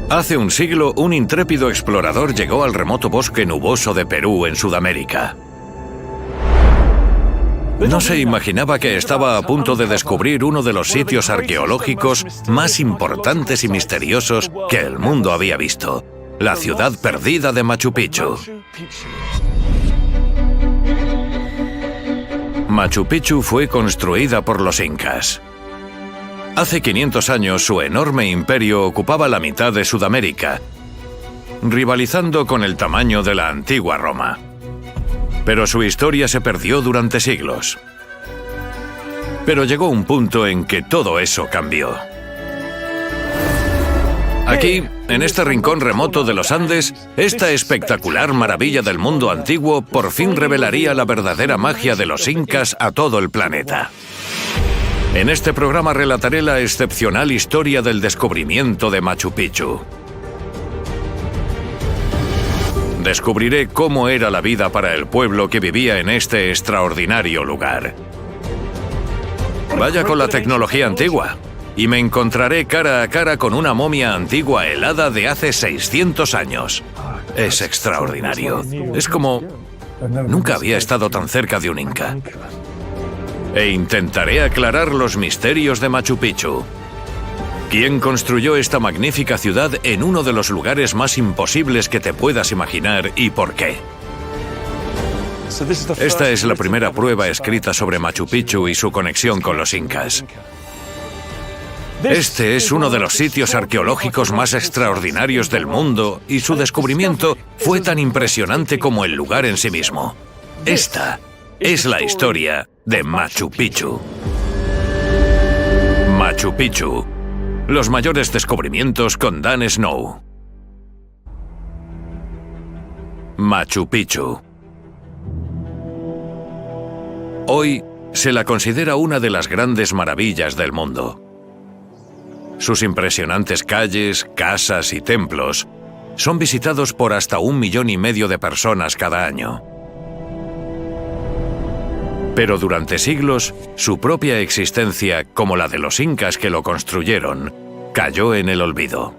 Hace un siglo, un intrépido explorador llegó al remoto bosque nuboso de Perú, en Sudamérica. No se imaginaba que estaba a punto de descubrir uno de los sitios arqueológicos más importantes y misteriosos que el mundo había visto: la ciudad perdida de Machu Picchu. Machu Picchu fue construida por los incas. Hace 500 años, su enorme imperio ocupaba la mitad de Sudamérica, rivalizando con el tamaño de la antigua Roma. Pero su historia se perdió durante siglos. Pero llegó un punto en que todo eso cambió. Aquí, en este rincón remoto de los Andes, esta espectacular maravilla del mundo antiguo por fin revelaría la verdadera magia de los incas a todo el planeta. En este programa relataré la excepcional historia del descubrimiento de Machu Picchu. Descubriré cómo era la vida para el pueblo que vivía en este extraordinario lugar. Vaya con la tecnología antigua. Y me encontraré cara a cara con una momia antigua helada de hace 600 años. Es extraordinario. Es como... nunca había estado tan cerca de un inca. E intentaré aclarar los misterios de Machu Picchu. ¿Quién construyó esta magnífica ciudad en uno de los lugares más imposibles que te puedas imaginar y por qué? Esta es la primera prueba escrita sobre Machu Picchu y su conexión con los incas. Este es uno de los sitios arqueológicos más extraordinarios del mundo y su descubrimiento fue tan impresionante como el lugar en sí mismo. Esta es la historia de Machu Picchu. Machu Picchu. Los mayores descubrimientos con Dan Snow. Machu Picchu. Hoy se la considera una de las grandes maravillas del mundo. Sus impresionantes calles, casas y templos son visitados por hasta 1,5 millones de personas cada año. Pero durante siglos, su propia existencia, como la de los incas que lo construyeron, cayó en el olvido.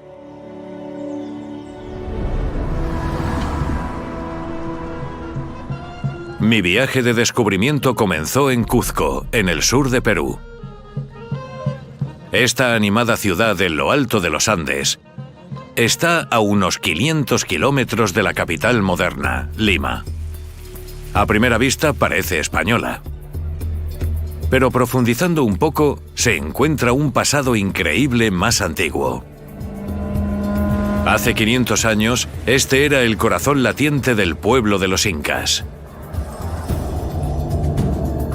Mi viaje de descubrimiento comenzó en Cuzco, en el sur de Perú. Esta animada ciudad en lo alto de los Andes está a unos 500 kilómetros de la capital moderna, Lima. A primera vista parece española. Pero profundizando un poco, se encuentra un pasado increíble más antiguo. Hace 500 años, este era el corazón latiente del pueblo de los incas.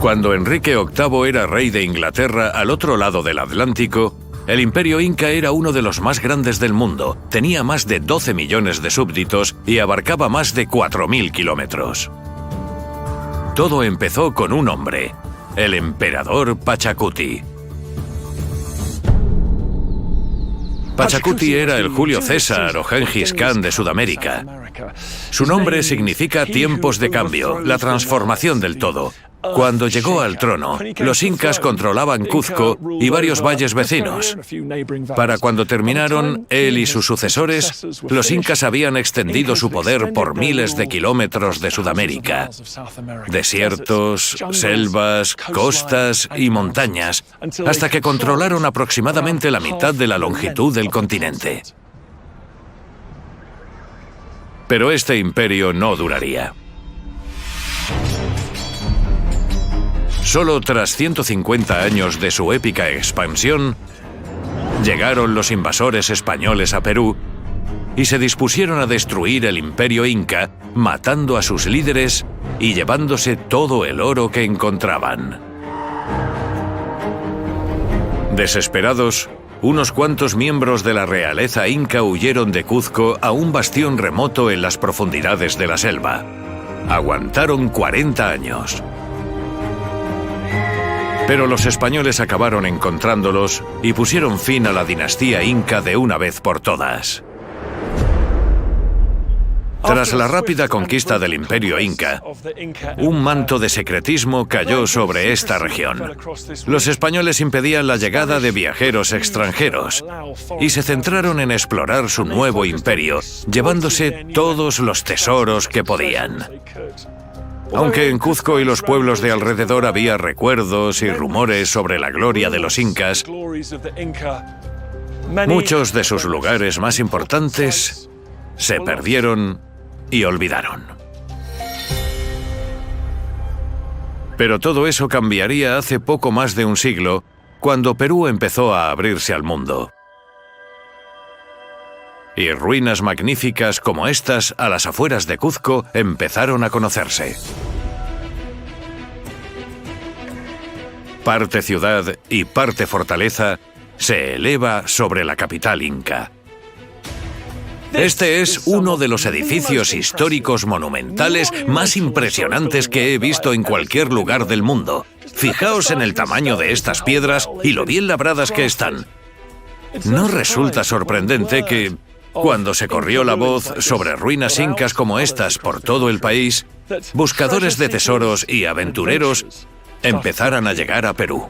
Cuando Enrique VIII era rey de Inglaterra al otro lado del Atlántico, el imperio inca era uno de los más grandes del mundo, tenía más de 12 millones de súbditos y abarcaba más de 4.000 kilómetros. Todo empezó con un hombre, el emperador Pachacuti. Pachacuti era el Julio César o Gengis Khan de Sudamérica. Su nombre significa tiempos de cambio, la transformación del todo. Cuando llegó al trono, los incas controlaban Cuzco y varios valles vecinos. Para cuando terminaron, él y sus sucesores, los incas habían extendido su poder por miles de kilómetros de Sudamérica. Desiertos, selvas, costas y montañas, hasta que controlaron aproximadamente la mitad de la longitud del continente. Pero este imperio no duraría. Solo tras 150 años de su épica expansión, llegaron los invasores españoles a Perú y se dispusieron a destruir el imperio inca, matando a sus líderes y llevándose todo el oro que encontraban. Desesperados, unos cuantos miembros de la realeza inca huyeron de Cuzco a un bastión remoto en las profundidades de la selva. Aguantaron 40 años. Pero los españoles acabaron encontrándolos y pusieron fin a la dinastía inca de una vez por todas. Tras la rápida conquista del Imperio Inca, un manto de secretismo cayó sobre esta región. Los españoles impedían la llegada de viajeros extranjeros y se centraron en explorar su nuevo imperio, llevándose todos los tesoros que podían. Aunque en Cuzco y los pueblos de alrededor había recuerdos y rumores sobre la gloria de los incas, muchos de sus lugares más importantes se perdieron y olvidaron. Pero todo eso cambiaría hace poco más de un siglo, cuando Perú empezó a abrirse al mundo. Y ruinas magníficas como estas a las afueras de Cuzco empezaron a conocerse. Parte ciudad y parte fortaleza se eleva sobre la capital inca. Este es uno de los edificios históricos monumentales más impresionantes que he visto en cualquier lugar del mundo. Fijaos en el tamaño de estas piedras y lo bien labradas que están. ¿No resulta sorprendente que, cuando se corrió la voz sobre ruinas incas como estas por todo el país, buscadores de tesoros y aventureros empezaran a llegar a Perú?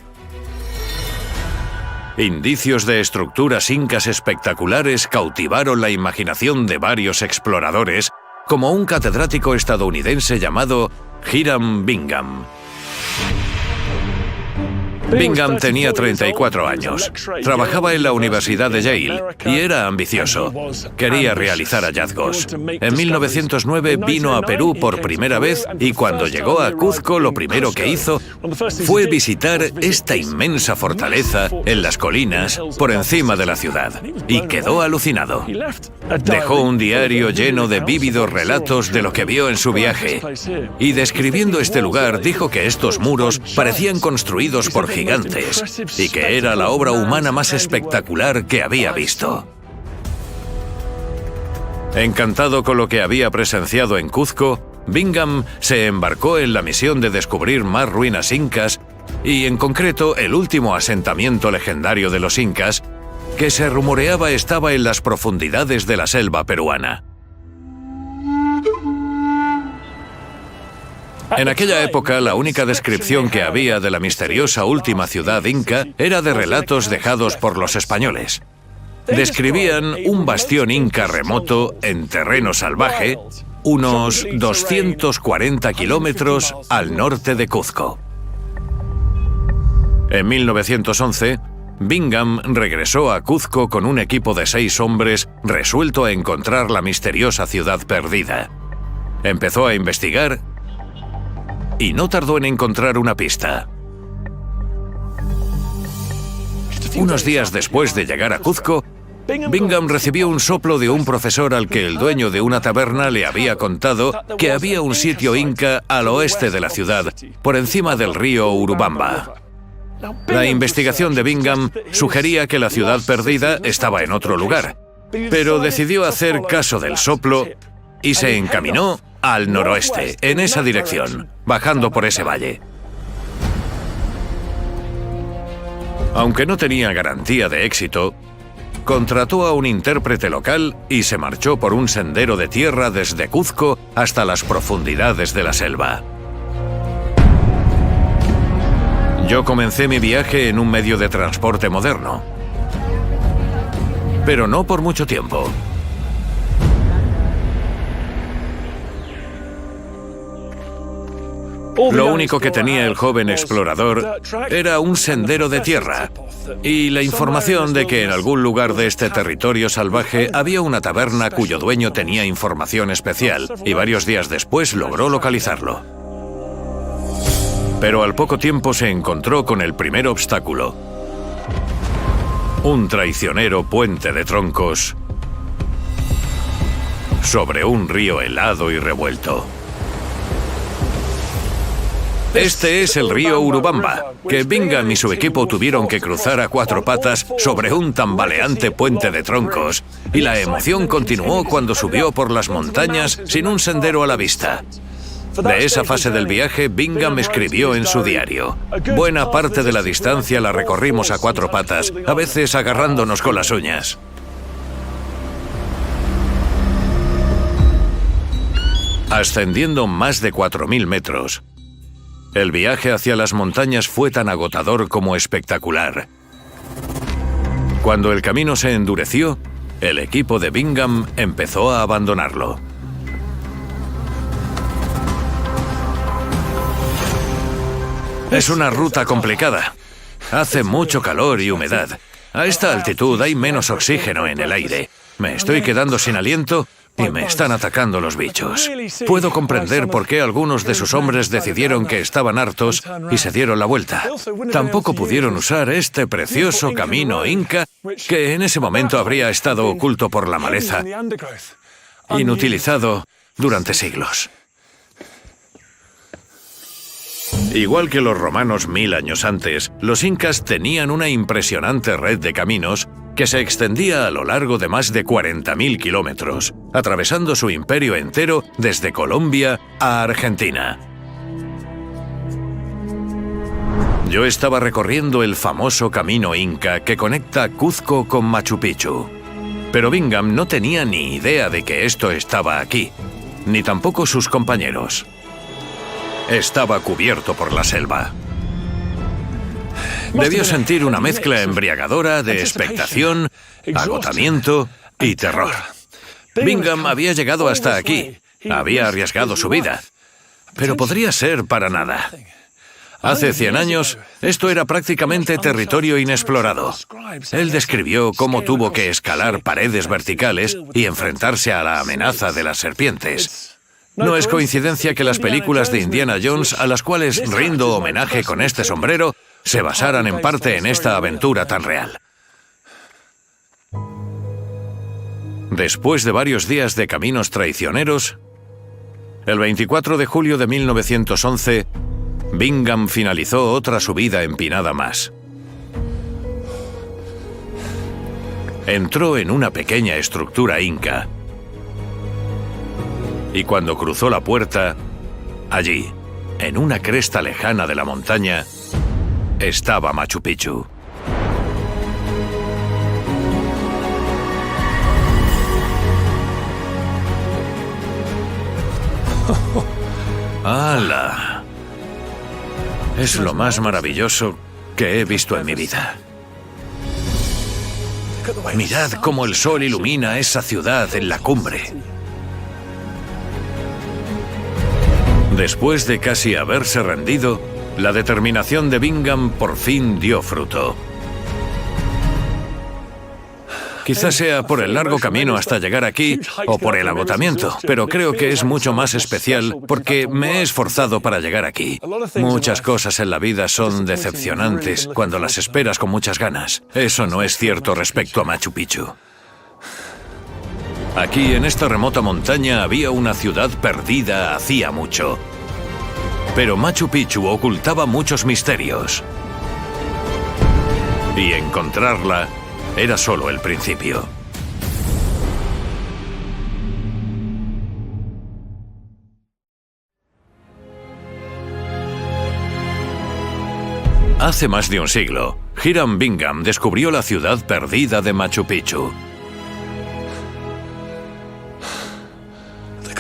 Indicios de estructuras incas espectaculares cautivaron la imaginación de varios exploradores, como un catedrático estadounidense llamado Hiram Bingham. Bingham tenía 34 años, trabajaba en la Universidad de Yale y era ambicioso. Quería realizar hallazgos. En 1909 vino a Perú por primera vez y cuando llegó a Cuzco lo primero que hizo fue visitar esta inmensa fortaleza en las colinas por encima de la ciudad y quedó alucinado. Dejó un diario lleno de vívidos relatos de lo que vio en su viaje y describiendo este lugar dijo que estos muros parecían construidos por gigantes y que era la obra humana más espectacular que había visto. Encantado con lo que había presenciado en Cuzco, Bingham se embarcó en la misión de descubrir más ruinas incas y, en concreto, el último asentamiento legendario de los incas, que se rumoreaba estaba en las profundidades de la selva peruana. En aquella época, la única descripción que había de la misteriosa última ciudad inca era de relatos dejados por los españoles. Describían un bastión inca remoto en terreno salvaje, unos 240 kilómetros al norte de Cuzco. En 1911, Bingham regresó a Cuzco con un equipo de 6 hombres resuelto a encontrar la misteriosa ciudad perdida. Empezó a investigar y no tardó en encontrar una pista. Unos días después de llegar a Cuzco, Bingham recibió un soplo de un profesor al que el dueño de una taberna le había contado que había un sitio inca al oeste de la ciudad, por encima del río Urubamba. La investigación de Bingham sugería que la ciudad perdida estaba en otro lugar, pero decidió hacer caso del soplo y se encaminó al noroeste, en esa dirección, bajando por ese valle. Aunque no tenía garantía de éxito, contrató a un intérprete local y se marchó por un sendero de tierra desde Cuzco hasta las profundidades de la selva. Yo comencé mi viaje en un medio de transporte moderno, pero no por mucho tiempo. Lo único que tenía el joven explorador era un sendero de tierra y la información de que en algún lugar de este territorio salvaje había una taberna cuyo dueño tenía información especial y varios días después logró localizarlo. Pero al poco tiempo se encontró con el primer obstáculo: un traicionero puente de troncos sobre un río helado y revuelto. Este es el río Urubamba, que Bingham y su equipo tuvieron que cruzar a 4 patas sobre un tambaleante puente de troncos, y la emoción continuó cuando subió por las montañas sin un sendero a la vista. De esa fase del viaje, Bingham escribió en su diario: buena parte de la distancia la recorrimos a 4 patas, a veces agarrándonos con las uñas. Ascendiendo más de 4.000 metros, el viaje hacia las montañas fue tan agotador como espectacular. Cuando el camino se endureció, el equipo de Bingham empezó a abandonarlo. Es una ruta complicada. Hace mucho calor y humedad. A esta altitud hay menos oxígeno en el aire. Me estoy quedando sin aliento y me están atacando los bichos. Puedo comprender por qué algunos de sus hombres decidieron que estaban hartos y se dieron la vuelta. Tampoco pudieron usar este precioso camino inca que en ese momento habría estado oculto por la maleza, inutilizado durante siglos. Igual que los romanos 1000 años antes, los incas tenían una impresionante red de caminos que se extendía a lo largo de más de 40.000 kilómetros, atravesando su imperio entero desde Colombia a Argentina. Yo estaba recorriendo el famoso camino inca que conecta Cuzco con Machu Picchu. Pero Bingham no tenía ni idea de que esto estaba aquí, ni tampoco sus compañeros. Estaba cubierto por la selva. Debió sentir una mezcla embriagadora de expectación, agotamiento y terror. Bingham había llegado hasta aquí, había arriesgado su vida, pero podría ser para nada. Hace 100 años, esto era prácticamente territorio inexplorado. Él describió cómo tuvo que escalar paredes verticales y enfrentarse a la amenaza de las serpientes. No es coincidencia que las películas de Indiana Jones, a las cuales rindo homenaje con este sombrero, se basaran en parte en esta aventura tan real. Después de varios días de caminos traicioneros, el 24 de julio de 1911, Bingham finalizó otra subida empinada más. Entró en una pequeña estructura inca. Y cuando cruzó la puerta, allí, en una cresta lejana de la montaña, estaba Machu Picchu. ¡Hala! Es lo más maravilloso que he visto en mi vida. Mirad cómo el sol ilumina esa ciudad en la cumbre. Después de casi haberse rendido, la determinación de Bingham por fin dio fruto. Quizás sea por el largo camino hasta llegar aquí o por el agotamiento, pero creo que es mucho más especial porque me he esforzado para llegar aquí. Muchas cosas en la vida son decepcionantes cuando las esperas con muchas ganas. Eso no es cierto respecto a Machu Picchu. Aquí, en esta remota montaña, había una ciudad perdida hacía mucho. Pero Machu Picchu ocultaba muchos misterios. Y encontrarla era solo el principio. Hace más de un siglo, Hiram Bingham descubrió la ciudad perdida de Machu Picchu.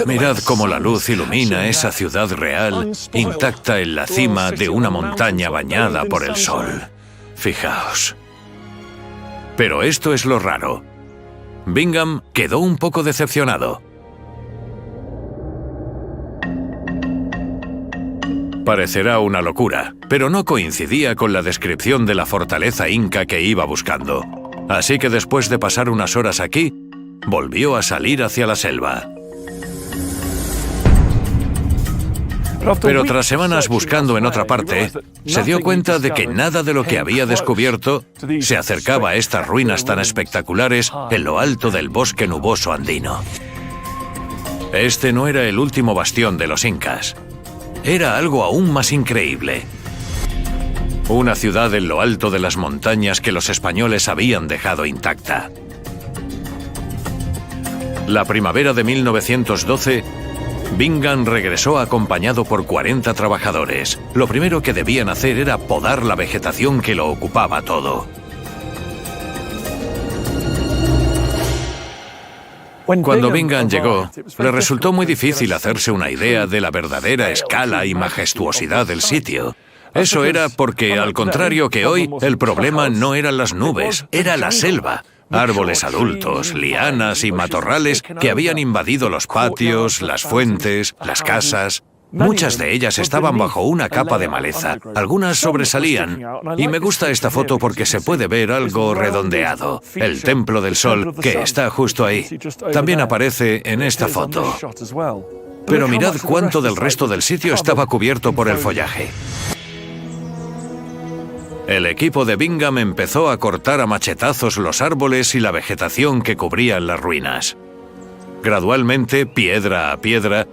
Mirad cómo la luz ilumina esa ciudad real, intacta en la cima de una montaña bañada por el sol. Fijaos. Pero esto es lo raro. Bingham quedó un poco decepcionado. Parecerá una locura, pero no coincidía con la descripción de la fortaleza inca que iba buscando. Así que después de pasar unas horas aquí, volvió a salir hacia la selva. Pero tras semanas buscando en otra parte, se dio cuenta de que nada de lo que había descubierto se acercaba a estas ruinas tan espectaculares en lo alto del bosque nuboso andino. Este no era el último bastión de los incas. Era algo aún más increíble. Una ciudad en lo alto de las montañas que los españoles habían dejado intacta. La primavera de 1912, Bingham regresó acompañado por 40 trabajadores. Lo primero que debían hacer era podar la vegetación que lo ocupaba todo. Cuando Bingham llegó, le resultó muy difícil hacerse una idea de la verdadera escala y majestuosidad del sitio. Eso era porque, al contrario que hoy, el problema no eran las nubes, era la selva. Árboles adultos, lianas y matorrales que habían invadido los patios, las fuentes, las casas. Muchas de ellas estaban bajo una capa de maleza, algunas sobresalían, y me gusta esta foto porque se puede ver algo redondeado, el Templo del Sol, que está justo ahí. También aparece en esta foto. Pero mirad cuánto del resto del sitio estaba cubierto por el follaje. El equipo de Bingham empezó a cortar a machetazos los árboles y la vegetación que cubrían las ruinas. Gradualmente, piedra a piedra,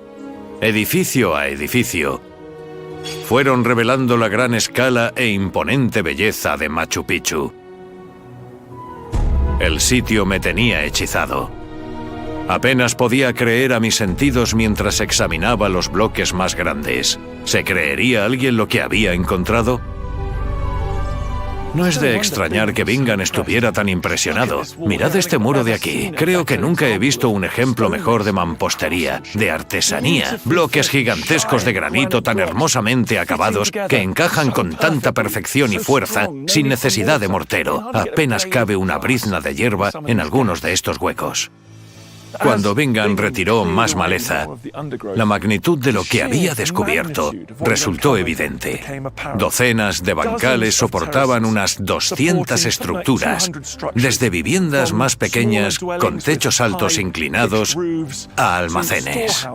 edificio a edificio, fueron revelando la gran escala e imponente belleza de Machu Picchu. El sitio me tenía hechizado. Apenas podía creer a mis sentidos mientras examinaba los bloques más grandes. ¿Se creería alguien lo que había encontrado? No es de extrañar que Bingham estuviera tan impresionado. Mirad este muro de aquí. Creo que nunca he visto un ejemplo mejor de mampostería, de artesanía. Bloques gigantescos de granito tan hermosamente acabados que encajan con tanta perfección y fuerza sin necesidad de mortero. Apenas cabe una brizna de hierba en algunos de estos huecos. Cuando Bingham retiró más maleza, la magnitud de lo que había descubierto resultó evidente. Docenas de bancales soportaban unas 200 estructuras, desde viviendas más pequeñas con techos altos inclinados a almacenes.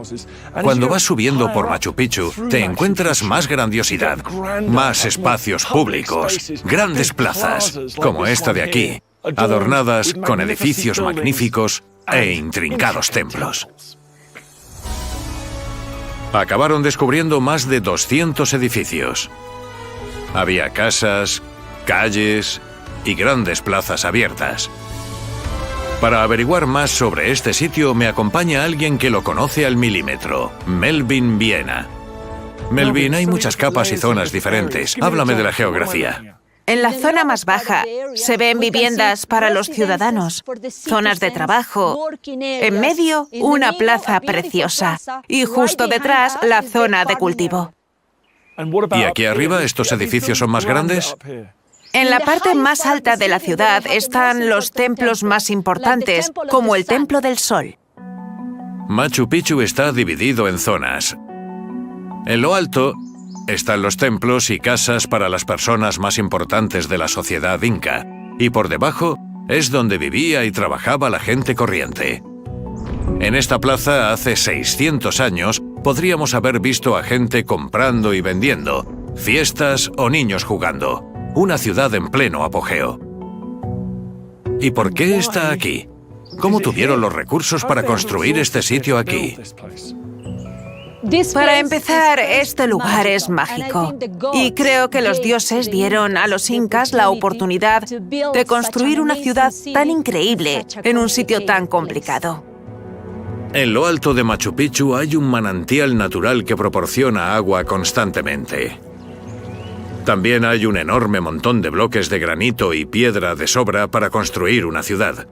Cuando vas subiendo por Machu Picchu, te encuentras más grandiosidad, más espacios públicos, grandes plazas, como esta de aquí, adornadas con edificios magníficos e intrincados templos. Acabaron descubriendo más de 200 edificios. Había casas, calles y grandes plazas abiertas. Para averiguar más sobre este sitio me acompaña alguien que lo conoce al milímetro, Melvin Viena. Melvin, hay muchas capas y zonas diferentes. Háblame de la geografía. En la zona más baja se ven viviendas para los ciudadanos, zonas de trabajo, en medio una plaza preciosa y justo detrás la zona de cultivo. ¿Y aquí arriba estos edificios son más grandes? En la parte más alta de la ciudad están los templos más importantes, como el Templo del Sol. Machu Picchu está dividido en zonas. En lo alto están los templos y casas para las personas más importantes de la sociedad inca, y por debajo es donde vivía y trabajaba la gente corriente. En esta plaza, hace 600 años, podríamos haber visto a gente comprando y vendiendo, fiestas o niños jugando. Una ciudad en pleno apogeo. ¿Y por qué está aquí? ¿Cómo tuvieron los recursos para construir este sitio aquí? Para empezar, este lugar es mágico y creo que los dioses dieron a los incas la oportunidad de construir una ciudad tan increíble en un sitio tan complicado. En lo alto de Machu Picchu hay un manantial natural que proporciona agua constantemente. También hay un enorme montón de bloques de granito y piedra de sobra para construir una ciudad.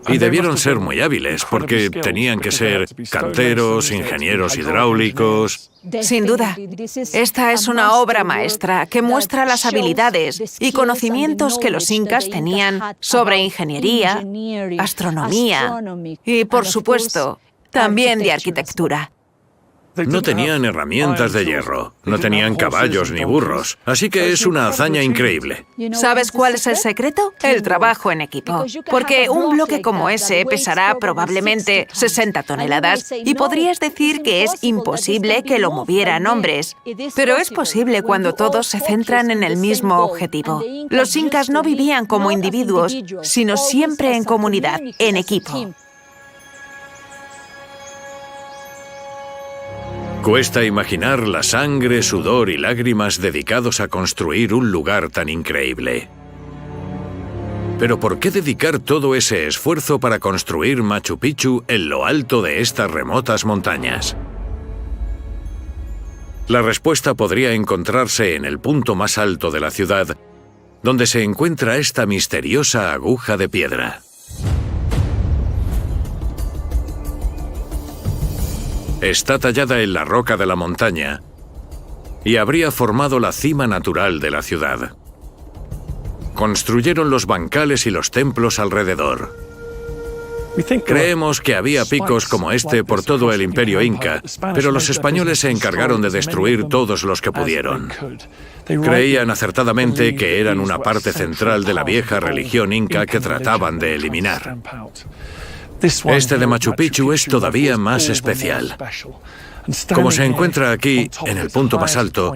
Y debieron ser muy hábiles, porque tenían que ser canteros, ingenieros hidráulicos. Sin duda. Esta es una obra maestra que muestra las habilidades y conocimientos que los incas tenían sobre ingeniería, astronomía y, por supuesto, también de arquitectura. No tenían herramientas de hierro, no tenían caballos ni burros, así que es una hazaña increíble. ¿Sabes cuál es el secreto? El trabajo en equipo. Porque un bloque como ese pesará probablemente 60 toneladas y podrías decir que es imposible que lo movieran hombres. Pero es posible cuando todos se centran en el mismo objetivo. Los incas no vivían como individuos, sino siempre en comunidad, en equipo. Cuesta imaginar la sangre, sudor y lágrimas dedicados a construir un lugar tan increíble. Pero ¿por qué dedicar todo ese esfuerzo para construir Machu Picchu en lo alto de estas remotas montañas? La respuesta podría encontrarse en el punto más alto de la ciudad, donde se encuentra esta misteriosa aguja de piedra. Está tallada en la roca de la montaña y habría formado la cima natural de la ciudad. Construyeron los bancales y los templos alrededor. Creemos que había picos como este por todo el imperio inca, pero los españoles se encargaron de destruir todos los que pudieron. Creían acertadamente que eran una parte central de la vieja religión inca que trataban de eliminar. Este de Machu Picchu es todavía más especial. Como se encuentra aquí, en el punto más alto,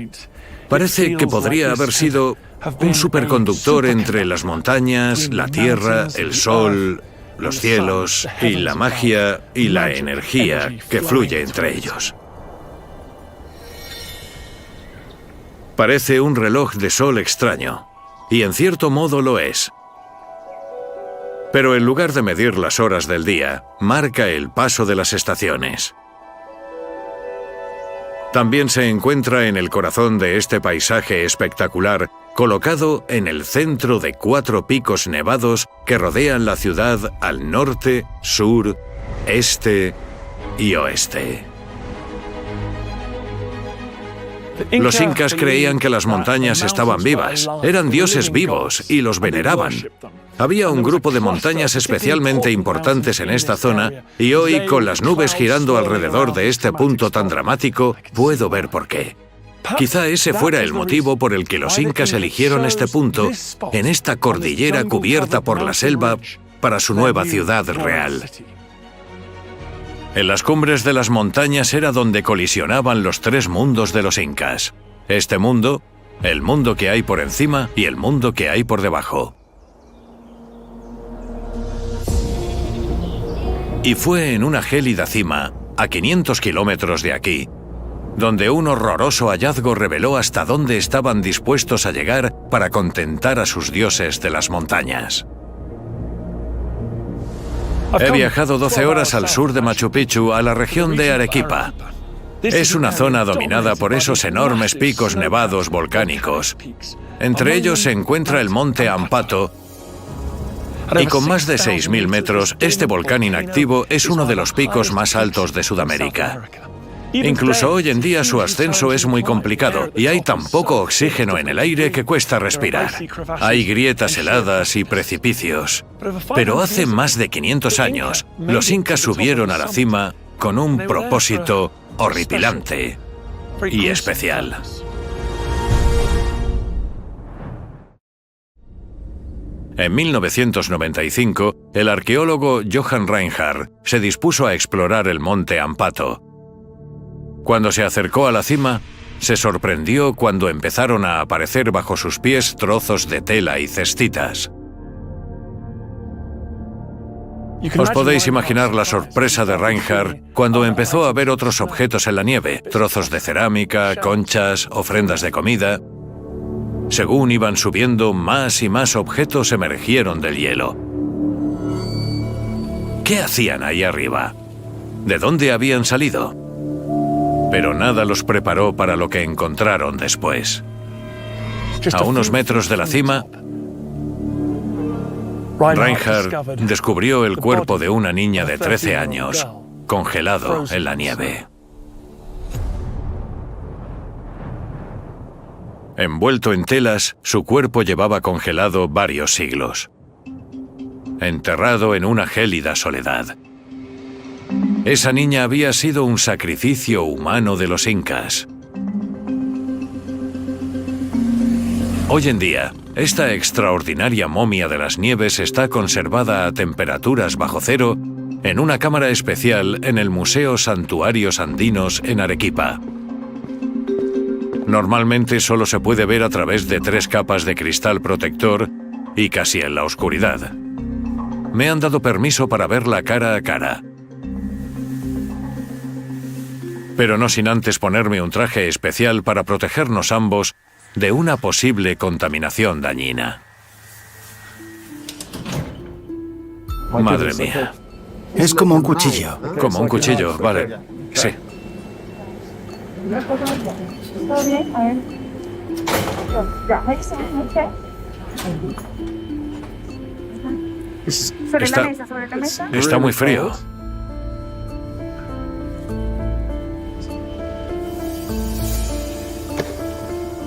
parece que podría haber sido un superconductor entre las montañas, la tierra, el sol, los cielos y la magia y la energía que fluye entre ellos. Parece un reloj de sol extraño, y en cierto modo lo es. Pero en lugar de medir las horas del día, marca el paso de las estaciones. También se encuentra en el corazón de este paisaje espectacular, colocado en el centro de 4 picos nevados que rodean la ciudad al norte, sur, este y oeste. Los incas creían que las montañas estaban vivas, eran dioses vivos y los veneraban. Había un grupo de montañas especialmente importantes en esta zona y hoy, con las nubes girando alrededor de este punto tan dramático, puedo ver por qué. Quizá ese fuera el motivo por el que los incas eligieron este punto, en esta cordillera cubierta por la selva, para su nueva ciudad real. En las cumbres de las montañas era donde colisionaban los 3 mundos de los incas. Este mundo, el mundo que hay por encima y el mundo que hay por debajo. Y fue en una gélida cima, a 500 kilómetros de aquí, donde un horroroso hallazgo reveló hasta dónde estaban dispuestos a llegar para contentar a sus dioses de las montañas. He viajado 12 horas al sur de Machu Picchu, a la región de Arequipa. Es una zona dominada por esos enormes picos nevados volcánicos. Entre ellos se encuentra el monte Ampato, y con más de 6.000 metros, este volcán inactivo es uno de los picos más altos de Sudamérica. Incluso hoy en día su ascenso es muy complicado y hay tan poco oxígeno en el aire que cuesta respirar. Hay grietas heladas y precipicios. Pero hace más de 500 años, los incas subieron a la cima con un propósito horripilante y especial. En 1995, el arqueólogo Johann Reinhardt se dispuso a explorar el monte Ampato. Cuando se acercó a la cima, se sorprendió cuando empezaron a aparecer bajo sus pies trozos de tela y cestitas. Os podéis imaginar la sorpresa de Reinhardt cuando empezó a ver otros objetos en la nieve, trozos de cerámica, conchas, ofrendas de comida. Según iban subiendo, más y más objetos emergieron del hielo. ¿Qué hacían ahí arriba? ¿De dónde habían salido? Pero nada los preparó para lo que encontraron después. A unos metros de la cima, Reinhardt descubrió el cuerpo de una niña de 13 años, congelado en la nieve. Envuelto en telas, su cuerpo llevaba congelado varios siglos, enterrado en una gélida soledad. Esa niña había sido un sacrificio humano de los incas. Hoy en día, esta extraordinaria momia de las nieves está conservada a temperaturas bajo cero en una cámara especial en el Museo Santuarios Andinos en Arequipa. Normalmente solo se puede ver a través de 3 capas de cristal protector y casi en la oscuridad. Me han dado permiso para verla cara a cara, pero no sin antes ponerme un traje especial para protegernos ambos de una posible contaminación dañina. Madre mía. Es como un cuchillo. Como un cuchillo, vale. Sí. Sobre la mesa, sobre la mesa. Está muy frío.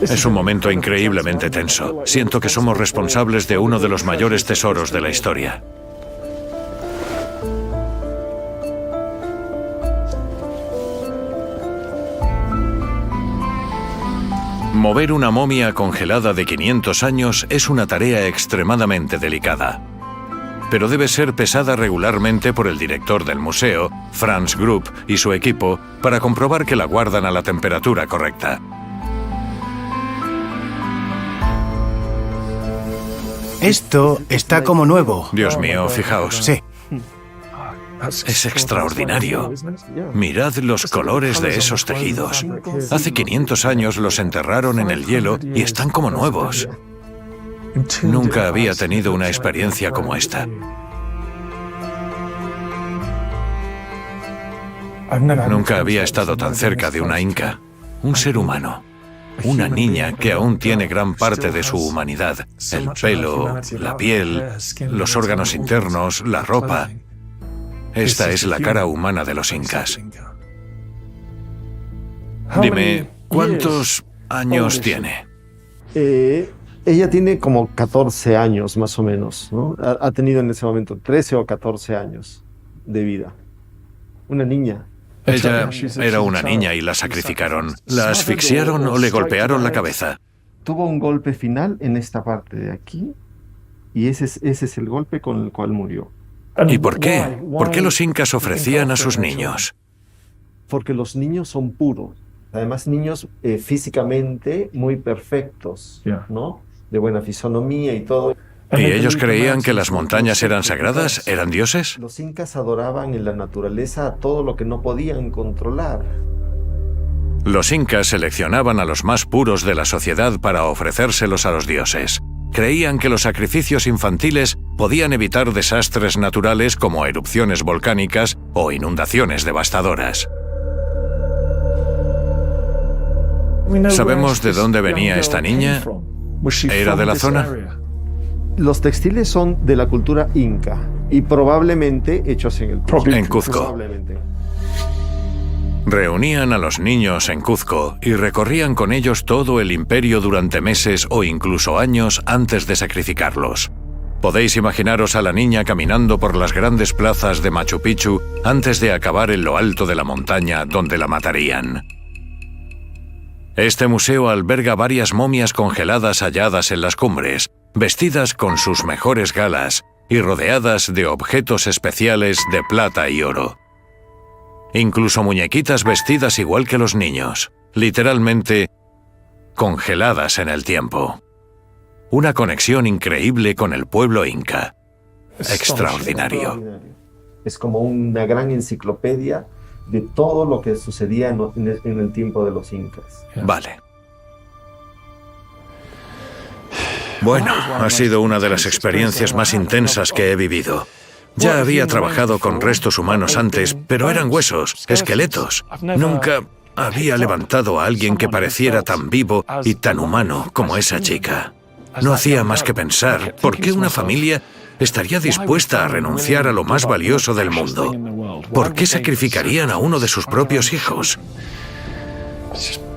Es un momento increíblemente tenso. Siento que somos responsables de uno de los mayores tesoros de la historia. Mover una momia congelada de 500 años es una tarea extremadamente delicada, pero debe ser pesada regularmente por el director del museo, Franz Grupp, y su equipo para comprobar que la guardan a la temperatura correcta. Esto está como nuevo. Dios mío, fijaos. Sí. Es extraordinario. Mirad los colores de esos tejidos. Hace 500 años los enterraron en el hielo y están como nuevos. Nunca había tenido una experiencia como esta. Nunca había estado tan cerca de una inca, un ser humano. Una niña que aún tiene gran parte de su humanidad. El pelo, la piel, los órganos internos, la ropa. Esta es la cara humana de los incas. Dime, ¿cuántos años tiene? Ella tiene como 14 años más o menos, ¿no? Ha tenido en ese momento 13 o 14 años de vida. Una niña. Ella era una niña y la sacrificaron. ¿La asfixiaron o le golpearon la cabeza? Tuvo un golpe final en esta parte de aquí y ese es el golpe con el cual murió. ¿Y por qué? ¿Por qué los incas ofrecían a sus niños? Porque los niños son puros. Además, niños físicamente muy perfectos, ¿no? De buena fisonomía y todo. ¿Y ellos creían que las montañas eran sagradas? ¿Eran dioses? Los incas adoraban en la naturaleza a todo lo que no podían controlar. Los incas seleccionaban a los más puros de la sociedad para ofrecérselos a los dioses. Creían que los sacrificios infantiles podían evitar desastres naturales como erupciones volcánicas o inundaciones devastadoras. ¿Sabemos de dónde venía esta niña? ¿Era de la zona? Los textiles son de la cultura inca y probablemente hechos en el Cuzco. En Cuzco. Probablemente. Reunían a los niños en Cuzco y recorrían con ellos todo el imperio durante meses o incluso años antes de sacrificarlos. Podéis imaginaros a la niña caminando por las grandes plazas de Machu Picchu antes de acabar en lo alto de la montaña donde la matarían. Este museo alberga varias momias congeladas halladas en las cumbres, vestidas con sus mejores galas y rodeadas de objetos especiales de plata y oro. Incluso muñequitas vestidas igual que los niños, literalmente congeladas en el tiempo. Una conexión increíble con el pueblo inca. Extraordinario. Es como una gran enciclopedia de todo lo que sucedía en el tiempo de los incas. Vale. Bueno, ha sido una de las experiencias más intensas que he vivido. Ya había trabajado con restos humanos antes, pero eran huesos, esqueletos. Nunca había levantado a alguien que pareciera tan vivo y tan humano como esa chica. No hacía más que pensar, ¿por qué una familia estaría dispuesta a renunciar a lo más valioso del mundo? ¿Por qué sacrificarían a uno de sus propios hijos?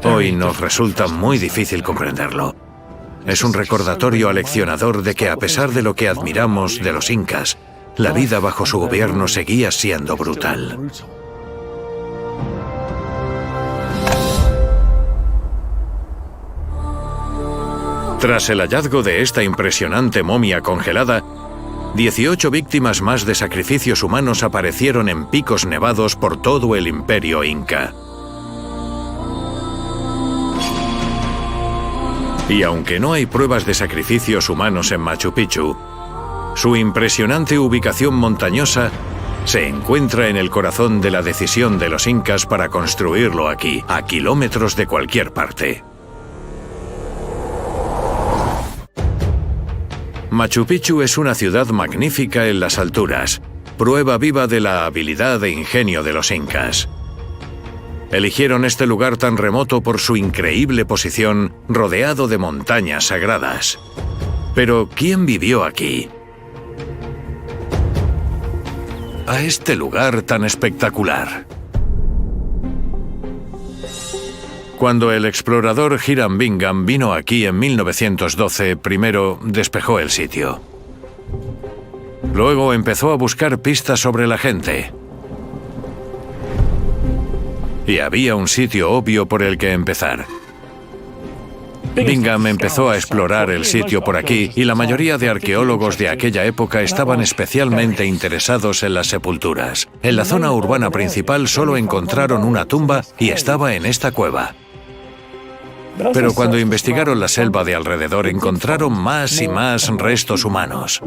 Hoy nos resulta muy difícil comprenderlo. Es un recordatorio aleccionador de que a pesar de lo que admiramos de los incas, la vida bajo su gobierno seguía siendo brutal. Tras el hallazgo de esta impresionante momia congelada, 18 víctimas más de sacrificios humanos aparecieron en picos nevados por todo el imperio inca. Y aunque no hay pruebas de sacrificios humanos en Machu Picchu, su impresionante ubicación montañosa se encuentra en el corazón de la decisión de los incas para construirlo aquí, a kilómetros de cualquier parte. Machu Picchu es una ciudad magnífica en las alturas, prueba viva de la habilidad e ingenio de los incas. Eligieron este lugar tan remoto por su increíble posición, rodeado de montañas sagradas. Pero, ¿quién vivió aquí? A este lugar tan espectacular. Cuando el explorador Hiram Bingham vino aquí en 1912, primero despejó el sitio. Luego empezó a buscar pistas sobre la gente. Y había un sitio obvio por el que empezar. Bingham empezó a explorar el sitio por aquí y la mayoría de arqueólogos de aquella época estaban especialmente interesados en las sepulturas. En la zona urbana principal solo encontraron una tumba y estaba en esta cueva. Pero cuando investigaron la selva de alrededor encontraron más y más restos humanos.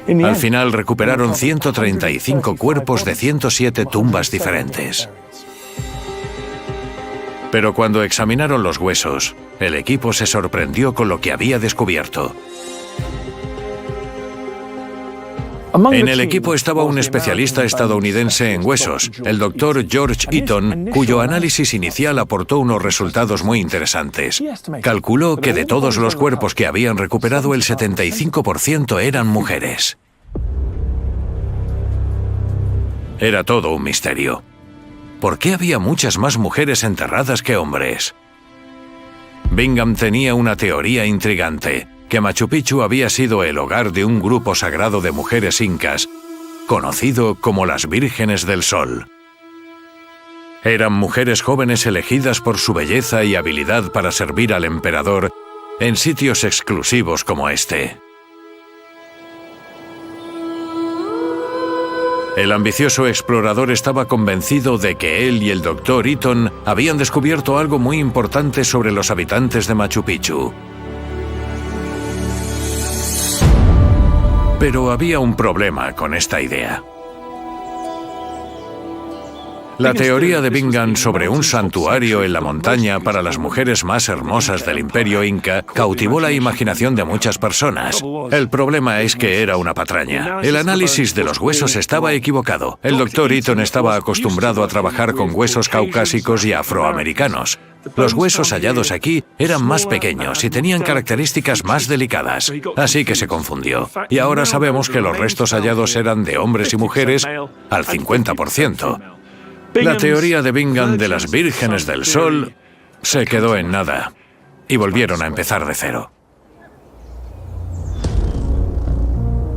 Al final recuperaron 135 cuerpos de 107 tumbas diferentes. Pero cuando examinaron los huesos, el equipo se sorprendió con lo que había descubierto. En el equipo estaba un especialista estadounidense en huesos, el Dr. George Eaton, cuyo análisis inicial aportó unos resultados muy interesantes. Calculó que de todos los cuerpos que habían recuperado, el 75% eran mujeres. Era todo un misterio. ¿Por qué había muchas más mujeres enterradas que hombres? Bingham tenía una teoría intrigante, que Machu Picchu había sido el hogar de un grupo sagrado de mujeres incas, conocido como las Vírgenes del Sol. Eran mujeres jóvenes elegidas por su belleza y habilidad para servir al emperador en sitios exclusivos como este. El ambicioso explorador estaba convencido de que él y el Dr. Eaton habían descubierto algo muy importante sobre los habitantes de Machu Picchu. Pero había un problema con esta idea. La teoría de Bingham sobre un santuario en la montaña para las mujeres más hermosas del Imperio Inca cautivó la imaginación de muchas personas. El problema es que era una patraña. El análisis de los huesos estaba equivocado. El Dr. Eaton estaba acostumbrado a trabajar con huesos caucásicos y afroamericanos. Los huesos hallados aquí eran más pequeños y tenían características más delicadas, así que se confundió. Y ahora sabemos que los restos hallados eran de hombres y mujeres al 50%. La teoría de Bingham de las Vírgenes del Sol se quedó en nada y volvieron a empezar de cero.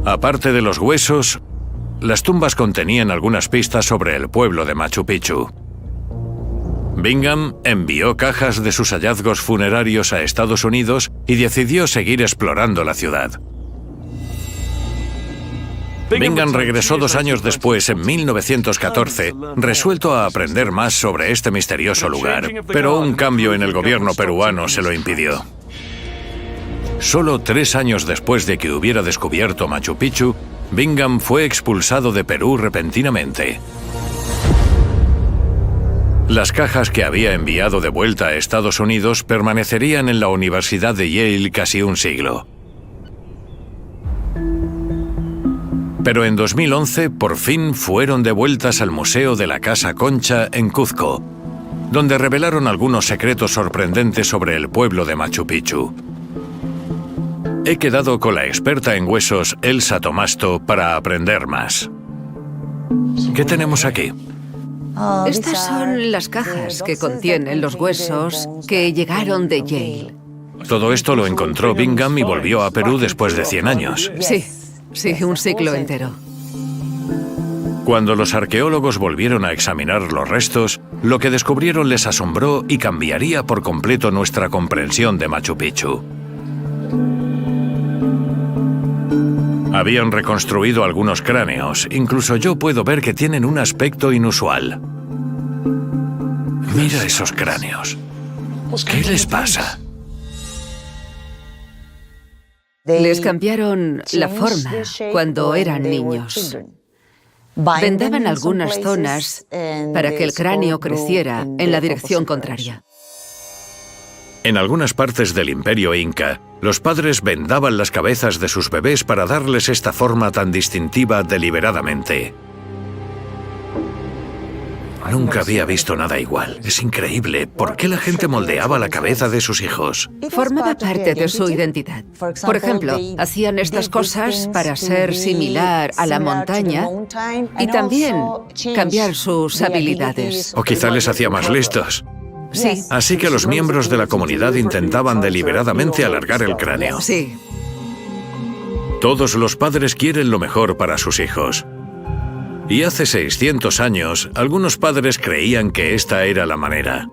Aparte de los huesos, las tumbas contenían algunas pistas sobre el pueblo de Machu Picchu. Bingham envió cajas de sus hallazgos funerarios a Estados Unidos y decidió seguir explorando la ciudad. Bingham regresó 2 años después, en 1914, resuelto a aprender más sobre este misterioso lugar, pero un cambio en el gobierno peruano se lo impidió. Solo 3 años después de que hubiera descubierto Machu Picchu, Bingham fue expulsado de Perú repentinamente. Las cajas que había enviado de vuelta a Estados Unidos permanecerían en la Universidad de Yale casi un siglo. Pero en 2011, por fin, fueron devueltas al Museo de la Casa Concha en Cuzco, donde revelaron algunos secretos sorprendentes sobre el pueblo de Machu Picchu. He quedado con la experta en huesos, Elsa Tomasto, para aprender más. ¿Qué tenemos aquí? Estas son las cajas que contienen los huesos que llegaron de Yale. Todo esto lo encontró Bingham y volvió a Perú después de 100 años. Sí, un siglo entero. Cuando los arqueólogos volvieron a examinar los restos, lo que descubrieron les asombró y cambiaría por completo nuestra comprensión de Machu Picchu. Habían reconstruido algunos cráneos, incluso yo puedo ver que tienen un aspecto inusual. Mira esos cráneos. ¿Qué les pasa? Les cambiaron la forma cuando eran niños. Vendaban algunas zonas para que el cráneo creciera en la dirección contraria. En algunas partes del Imperio Inca, los padres vendaban las cabezas de sus bebés para darles esta forma tan distintiva deliberadamente. Nunca había visto nada igual. Es increíble. ¿Por qué la gente moldeaba la cabeza de sus hijos? Formaba parte de su identidad. Por ejemplo, hacían estas cosas para ser similar a la montaña y también cambiar sus habilidades. O quizá les hacía más listos. Sí. Así que los miembros de la comunidad intentaban deliberadamente alargar el cráneo. Sí. Todos los padres quieren lo mejor para sus hijos. Y hace 600 años, algunos padres creían que esta era la manera.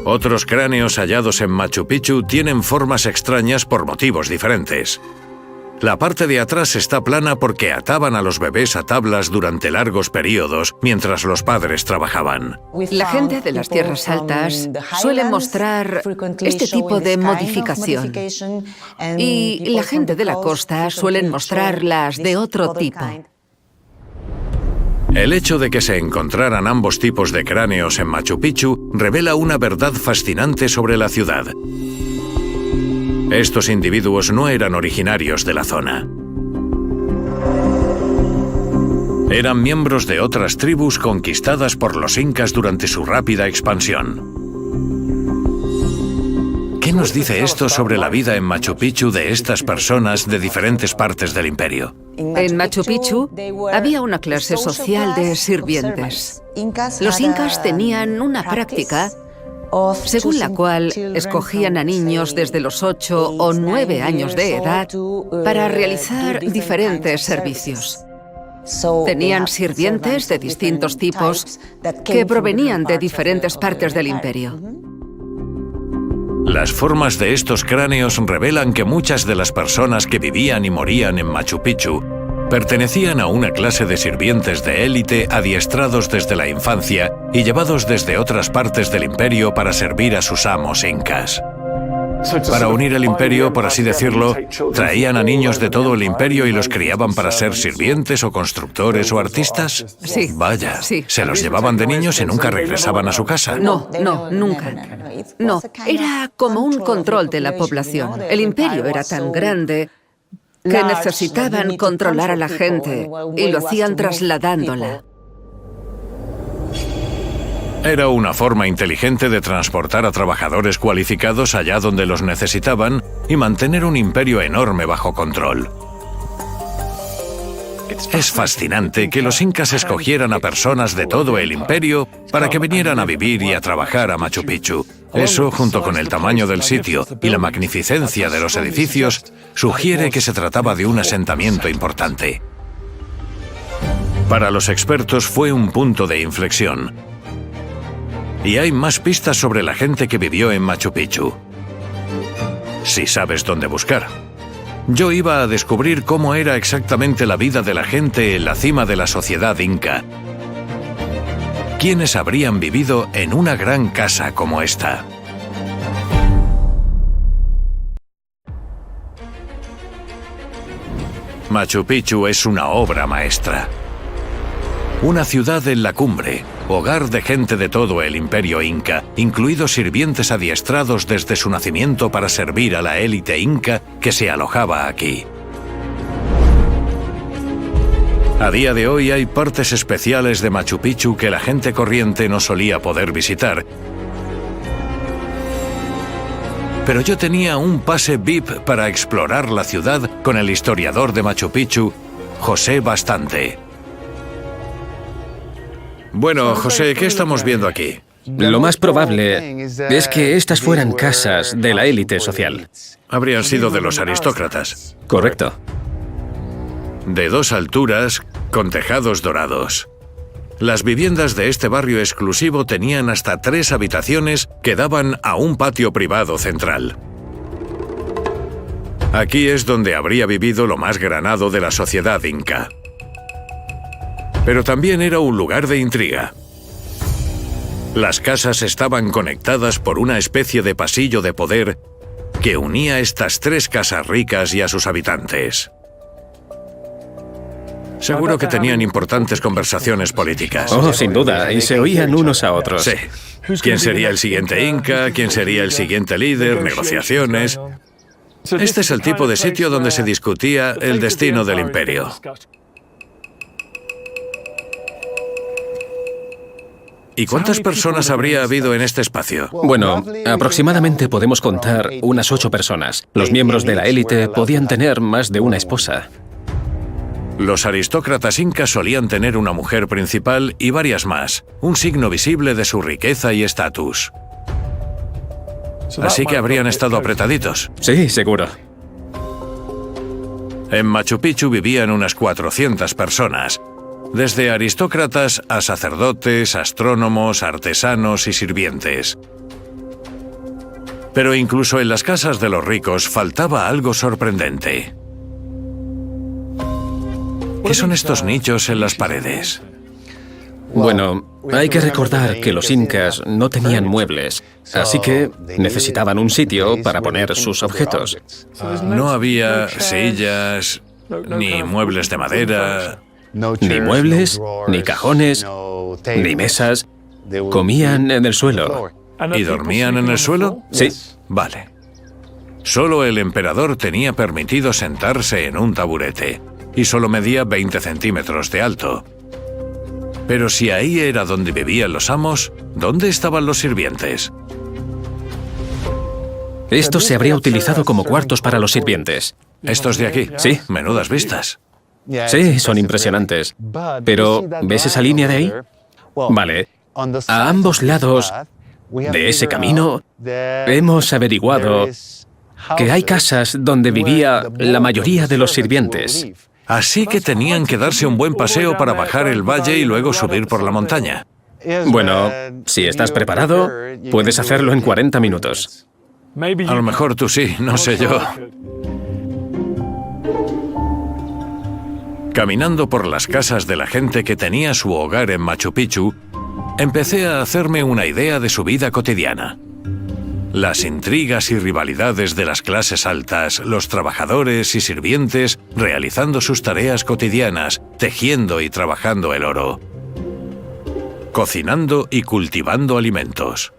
Otros cráneos hallados en Machu Picchu tienen formas extrañas por motivos diferentes. La parte de atrás está plana porque ataban a los bebés a tablas durante largos periodos mientras los padres trabajaban. La gente de las tierras altas suele mostrar este tipo de modificación y la gente de la costa suelen mostrarlas de otro tipo. El hecho de que se encontraran ambos tipos de cráneos en Machu Picchu revela una verdad fascinante sobre la ciudad. Estos individuos no eran originarios de la zona. Eran miembros de otras tribus conquistadas por los incas durante su rápida expansión. ¿Qué nos dice esto sobre la vida en Machu Picchu de estas personas de diferentes partes del imperio? En Machu Picchu había una clase social de sirvientes. Los incas tenían una práctica según la cual escogían a niños desde los 8 o 9 años de edad para realizar diferentes servicios. Tenían sirvientes de distintos tipos que provenían de diferentes partes del imperio. Las formas de estos cráneos revelan que muchas de las personas que vivían y morían en Machu Picchu pertenecían a una clase de sirvientes de élite adiestrados desde la infancia y llevados desde otras partes del imperio para servir a sus amos incas. Para unir el imperio, por así decirlo, traían a niños de todo el imperio y los criaban para ser sirvientes o constructores o artistas. Sí. Vaya, Sí. ¿se los llevaban de niños y nunca regresaban a su casa? No, nunca. No, era como un control de la población. El imperio era tan grande que necesitaban controlar a la gente y lo hacían trasladándola. Era una forma inteligente de transportar a trabajadores cualificados allá donde los necesitaban y mantener un imperio enorme bajo control. Es fascinante que los incas escogieran a personas de todo el imperio para que vinieran a vivir y a trabajar a Machu Picchu. Eso, junto con el tamaño del sitio y la magnificencia de los edificios, sugiere que se trataba de un asentamiento importante. Para los expertos fue un punto de inflexión. Y hay más pistas sobre la gente que vivió en Machu Picchu. Si sabes dónde buscar. Yo iba a descubrir cómo era exactamente la vida de la gente en la cima de la sociedad inca. ¿Quiénes habrían vivido en una gran casa como esta? Machu Picchu es una obra maestra. Una ciudad en la cumbre, hogar de gente de todo el imperio inca, incluidos sirvientes adiestrados desde su nacimiento para servir a la élite inca que se alojaba aquí. A día de hoy hay partes especiales de Machu Picchu que la gente corriente no solía poder visitar. Pero yo tenía un pase VIP para explorar la ciudad con el historiador de Machu Picchu, José Bastante. Bueno, José, ¿qué estamos viendo aquí? Lo más probable es que estas fueran casas de la élite social. Habrían sido de los aristócratas. Correcto. De 2 alturas, con tejados dorados. Las viviendas de este barrio exclusivo tenían hasta 3 habitaciones que daban a un patio privado central. Aquí es donde habría vivido lo más granado de la sociedad inca. Pero también era un lugar de intriga. Las casas estaban conectadas por una especie de pasillo de poder que unía estas 3 casas ricas y a sus habitantes. Seguro que tenían importantes conversaciones políticas. Oh, sin duda, y se oían unos a otros. Sí. ¿Quién sería el siguiente inca? ¿Quién sería el siguiente líder? Negociaciones. Este es el tipo de sitio donde se discutía el destino del imperio. ¿Y cuántas personas habría habido en este espacio? Bueno, aproximadamente podemos contar unas 8 personas. Los miembros de la élite podían tener más de una esposa. Los aristócratas incas solían tener una mujer principal y varias más, un signo visible de su riqueza y estatus. Así que habrían estado apretaditos. Sí, seguro. En Machu Picchu vivían unas 400 personas, desde aristócratas a sacerdotes, astrónomos, artesanos y sirvientes. Pero incluso en las casas de los ricos faltaba algo sorprendente. ¿Qué son estos nichos en las paredes? Bueno, hay que recordar que los incas no tenían muebles, así que necesitaban un sitio para poner sus objetos. No había sillas, ni muebles de madera. Ni muebles, ni cajones, ni mesas. Comían en el suelo. ¿Y dormían en el suelo? Sí. Vale. Solo el emperador tenía permitido sentarse en un taburete, y solo medía 20 centímetros de alto. Pero si ahí era donde vivían los amos, ¿dónde estaban los sirvientes? Esto se habría utilizado como cuartos para los sirvientes. ¿Estos de aquí? Sí. Menudas vistas. Sí, son impresionantes. Pero, ¿ves esa línea de ahí? Vale. A ambos lados de ese camino hemos averiguado que hay casas donde vivía la mayoría de los sirvientes. Así que tenían que darse un buen paseo para bajar el valle y luego subir por la montaña. Bueno, si estás preparado, puedes hacerlo en 40 minutos. A lo mejor tú sí, no sé yo. Caminando por las casas de la gente que tenía su hogar en Machu Picchu, empecé a hacerme una idea de su vida cotidiana. Las intrigas y rivalidades de las clases altas, los trabajadores y sirvientes realizando sus tareas cotidianas, tejiendo y trabajando el oro, cocinando y cultivando alimentos.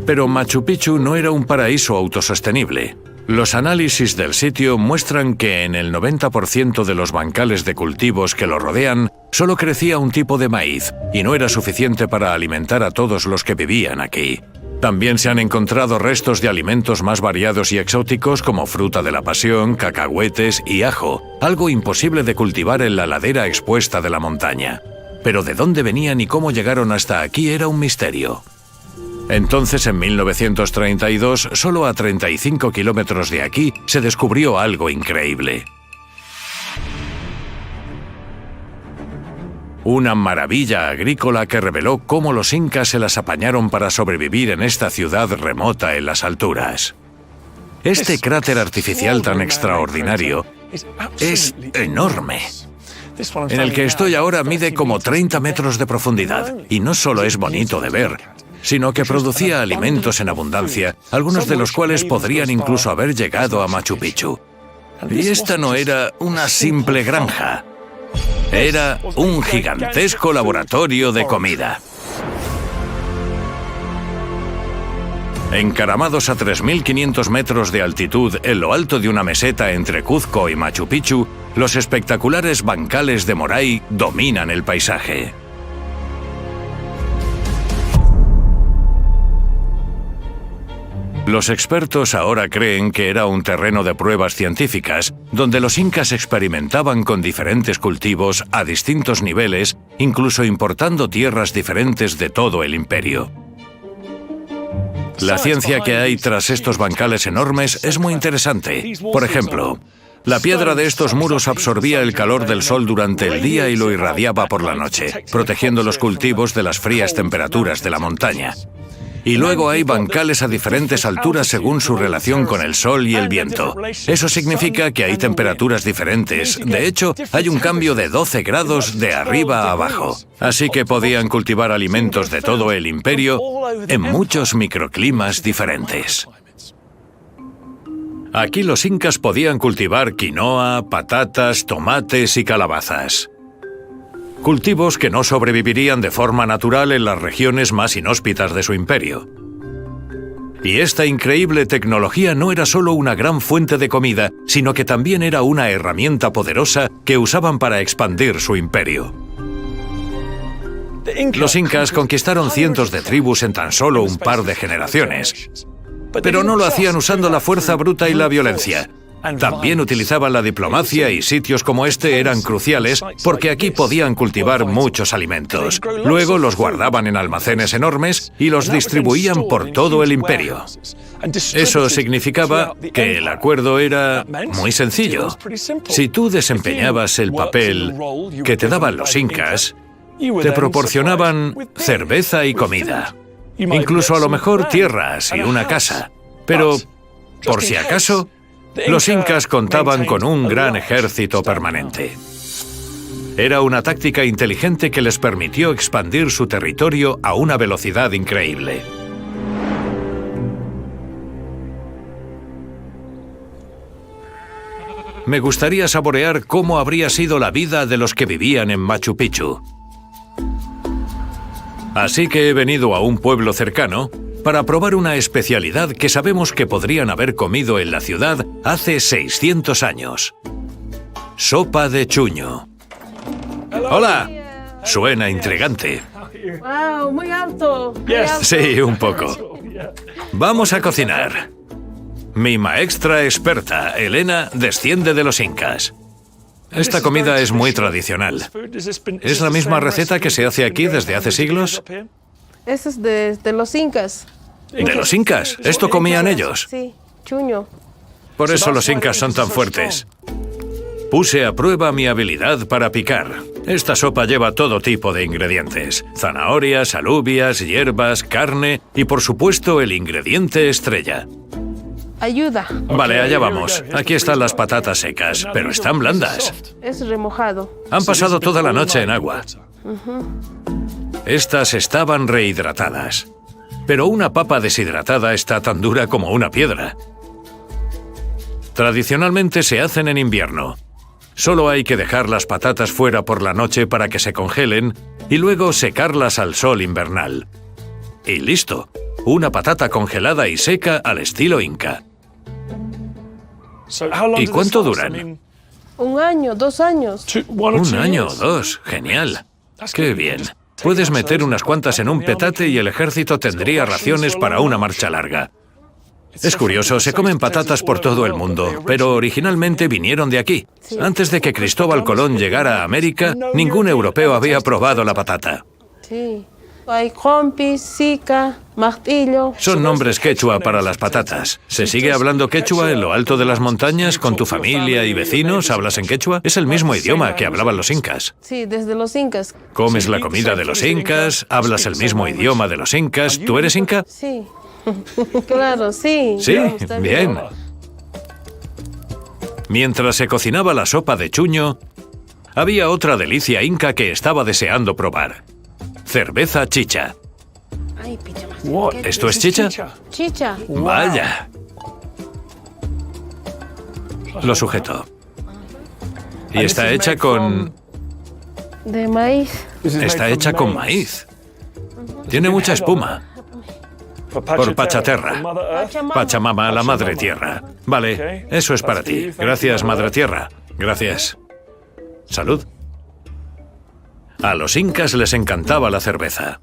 Pero Machu Picchu no era un paraíso autosostenible. Los análisis del sitio muestran que en el 90% de los bancales de cultivos que lo rodean, solo crecía un tipo de maíz, y no era suficiente para alimentar a todos los que vivían aquí. También se han encontrado restos de alimentos más variados y exóticos como fruta de la pasión, cacahuetes y ajo, algo imposible de cultivar en la ladera expuesta de la montaña. Pero de dónde venían y cómo llegaron hasta aquí era un misterio. Entonces, en 1932, solo a 35 kilómetros de aquí, se descubrió algo increíble. Una maravilla agrícola que reveló cómo los incas se las apañaron para sobrevivir en esta ciudad remota en las alturas. Este cráter artificial tan extraordinario es enorme. En el que estoy ahora mide como 30 metros de profundidad, y no solo es bonito de ver, sino que producía alimentos en abundancia, algunos de los cuales podrían incluso haber llegado a Machu Picchu. Y esta no era una simple granja. Era un gigantesco laboratorio de comida. Encaramados a 3.500 metros de altitud en lo alto de una meseta entre Cuzco y Machu Picchu, los espectaculares bancales de Moray dominan el paisaje. Los expertos ahora creen que era un terreno de pruebas científicas, donde los incas experimentaban con diferentes cultivos a distintos niveles, incluso importando tierras diferentes de todo el imperio. La ciencia que hay tras estos bancales enormes es muy interesante. Por ejemplo, la piedra de estos muros absorbía el calor del sol durante el día y lo irradiaba por la noche, protegiendo los cultivos de las frías temperaturas de la montaña. Y luego hay bancales a diferentes alturas según su relación con el sol y el viento. Eso significa que hay temperaturas diferentes. De hecho, hay un cambio de 12 grados de arriba a abajo. Así que podían cultivar alimentos de todo el imperio en muchos microclimas diferentes. Aquí los incas podían cultivar quinoa, patatas, tomates y calabazas. Cultivos que no sobrevivirían de forma natural en las regiones más inhóspitas de su imperio. Y esta increíble tecnología no era solo una gran fuente de comida, sino que también era una herramienta poderosa que usaban para expandir su imperio. Los incas conquistaron cientos de tribus en tan solo un par de generaciones, pero no lo hacían usando la fuerza bruta y la violencia. También utilizaban la diplomacia y sitios como este eran cruciales porque aquí podían cultivar muchos alimentos. Luego los guardaban en almacenes enormes y los distribuían por todo el imperio. Eso significaba que el acuerdo era muy sencillo. Si tú desempeñabas el papel que te daban los incas, te proporcionaban cerveza y comida. Incluso a lo mejor tierras y una casa. Pero, por si acaso, los incas contaban con un gran ejército permanente. Era una táctica inteligente que les permitió expandir su territorio a una velocidad increíble. Me gustaría saborear cómo habría sido la vida de los que vivían en Machu Picchu. Así que he venido a un pueblo cercano para probar una especialidad que sabemos que podrían haber comido en la ciudad hace 600 años. Sopa de chuño. ¡Hola! Suena intrigante. ¡Wow! Muy alto. Sí, un poco. Vamos a cocinar. Mi maestra experta, Elena, desciende de los incas. Esta comida es muy tradicional. ¿Es la misma receta que se hace aquí desde hace siglos? Ese es de los incas. ¿De los incas? ¿Esto comían ellos? Sí, chuño. Por eso los incas son tan fuertes. Puse a prueba mi habilidad para picar. Esta sopa lleva todo tipo de ingredientes. Zanahorias, alubias, hierbas, carne y por supuesto el ingrediente estrella. Ayuda. Vale, allá vamos. Aquí están las patatas secas, pero están blandas. Es remojado. Han pasado toda la noche en agua. Estas estaban rehidratadas. Pero una papa deshidratada está tan dura como una piedra. Tradicionalmente se hacen en invierno. Solo hay que dejar las patatas fuera por la noche para que se congelen y luego secarlas al sol invernal. Y listo, una patata congelada y seca al estilo inca. ¿Y cuánto duran? 1 año, 2 años. 1 año o 2, genial. ¡Qué bien! Puedes meter unas cuantas en un petate y el ejército tendría raciones para una marcha larga. Es curioso, se comen patatas por todo el mundo, pero originalmente vinieron de aquí. Antes de que Cristóbal Colón llegara a América, ningún europeo había probado la patata. Sí. Hay compis, sica, martillo. Son nombres quechua para las patatas. ¿Se sigue hablando quechua en lo alto de las montañas con tu familia y vecinos? ¿Hablas en quechua? Es el mismo idioma que hablaban los incas. Sí, desde los incas. ¿Comes la comida de los incas? ¿Hablas el mismo idioma de los incas? ¿Tú eres inca? Sí. Claro, sí. Sí, Está bien. Mientras se cocinaba la sopa de chuño, había otra delicia inca que estaba deseando probar. Cerveza chicha. Ay, picha más. ¿Esto es chicha? Chicha. Vaya. Lo sujeto. Y está hecha con... De maíz. Está hecha con maíz. Tiene mucha espuma. Por Pachaterra. Pachamama, la Madre Tierra. Vale, eso es para ti. Gracias, Madre Tierra. Gracias. Salud. A los incas les encantaba la cerveza.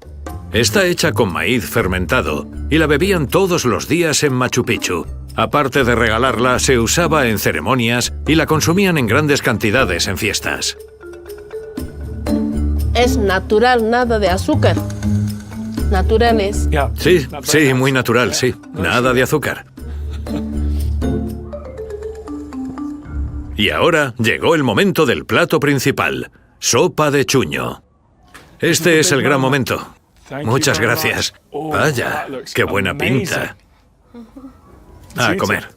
Está hecha con maíz fermentado y la bebían todos los días en Machu Picchu. Aparte de regalarla, se usaba en ceremonias y la consumían en grandes cantidades en fiestas. Es natural, nada de azúcar. Naturales. Sí, sí, muy natural, sí. Nada de azúcar. Y ahora llegó el momento del plato principal. Sopa de chuño. Este es el gran momento. Muchas gracias. Vaya, qué buena pinta. A comer.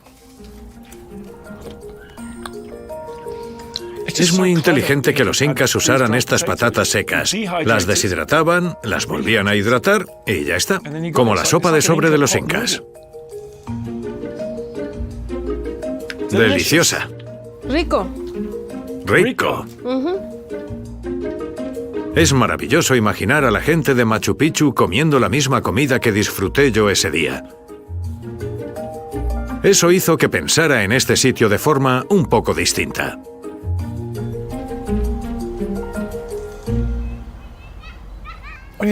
Es muy inteligente que los incas usaran estas patatas secas. Las deshidrataban, las volvían a hidratar y ya está. Como la sopa de sobre de los incas. Deliciosa. Rico. Rico. Es maravilloso imaginar a la gente de Machu Picchu comiendo la misma comida que disfruté yo ese día. Eso hizo que pensara en este sitio de forma un poco distinta.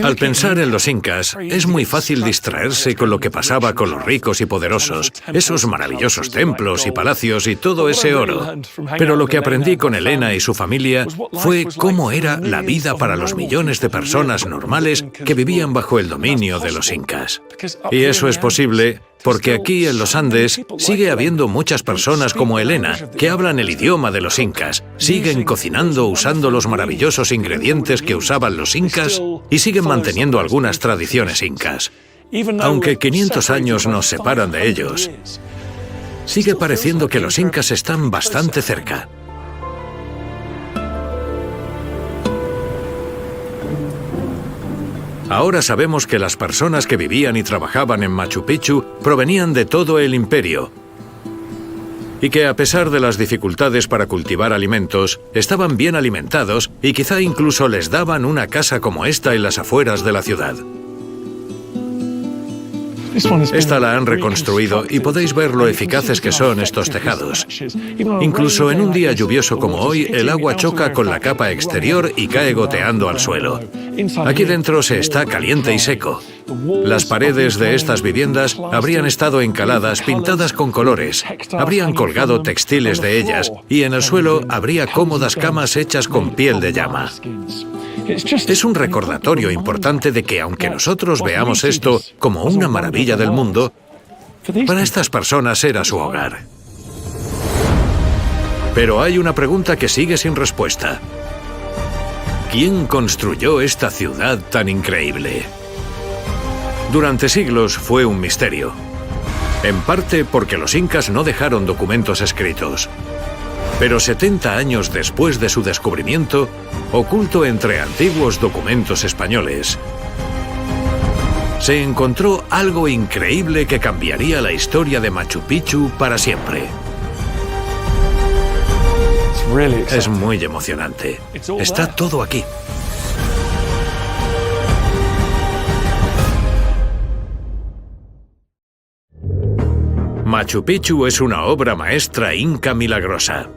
Al pensar en los incas, es muy fácil distraerse con lo que pasaba con los ricos y poderosos, esos maravillosos templos y palacios y todo ese oro. Pero lo que aprendí con Elena y su familia fue cómo era la vida para los millones de personas normales que vivían bajo el dominio de los incas. Y eso es posible porque aquí en los Andes sigue habiendo muchas personas como Elena que hablan el idioma de los incas, siguen cocinando usando los maravillosos ingredientes que usaban los incas y siguen manteniendo algunas tradiciones incas. Aunque 500 años nos separan de ellos, sigue pareciendo que los incas están bastante cerca. Ahora sabemos que las personas que vivían y trabajaban en Machu Picchu provenían de todo el imperio y que a pesar de las dificultades para cultivar alimentos, estaban bien alimentados y quizá incluso les daban una casa como esta en las afueras de la ciudad. Esta la han reconstruido y podéis ver lo eficaces que son estos tejados. Incluso en un día lluvioso como hoy, el agua choca con la capa exterior y cae goteando al suelo. Aquí dentro se está caliente y seco. Las paredes de estas viviendas habrían estado encaladas, pintadas con colores, habrían colgado textiles de ellas y en el suelo habría cómodas camas hechas con piel de llama. Es un recordatorio importante de que aunque nosotros veamos esto como una maravilla del mundo, para estas personas era su hogar. Pero hay una pregunta que sigue sin respuesta. ¿Quién construyó esta ciudad tan increíble? Durante siglos fue un misterio. En parte porque los incas no dejaron documentos escritos. Pero 70 años después de su descubrimiento, oculto entre antiguos documentos españoles, se encontró algo increíble que cambiaría la historia de Machu Picchu para siempre. Es muy emocionante. Está todo aquí. Machu Picchu es una obra maestra inca milagrosa.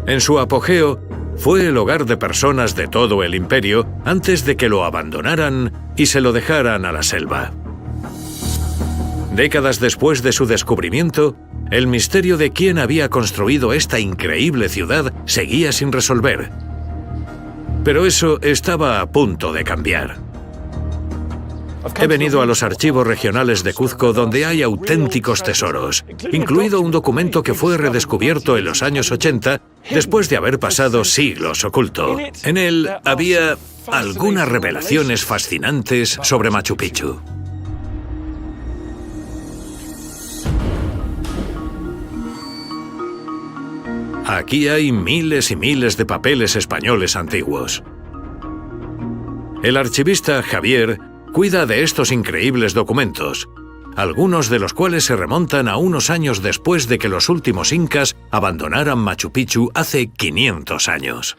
En su apogeo, fue el hogar de personas de todo el imperio antes de que lo abandonaran y se lo dejaran a la selva. Décadas después de su descubrimiento, el misterio de quién había construido esta increíble ciudad seguía sin resolver. Pero eso estaba a punto de cambiar. He venido a los archivos regionales de Cuzco donde hay auténticos tesoros, incluido un documento que fue redescubierto en los años 80 después de haber pasado siglos oculto. En él había algunas revelaciones fascinantes sobre Machu Picchu. Aquí hay miles y miles de papeles españoles antiguos. El archivista Javier cuida de estos increíbles documentos, algunos de los cuales se remontan a unos años después de que los últimos incas abandonaran Machu Picchu hace 500 años.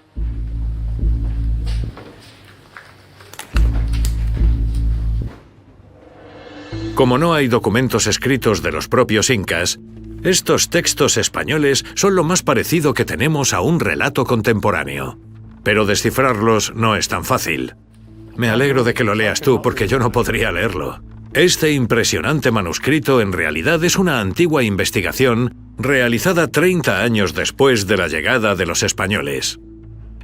Como no hay documentos escritos de los propios incas, estos textos españoles son lo más parecido que tenemos a un relato contemporáneo. Pero descifrarlos no es tan fácil. Me alegro de que lo leas tú, porque yo no podría leerlo. Este impresionante manuscrito en realidad es una antigua investigación realizada 30 años después de la llegada de los españoles.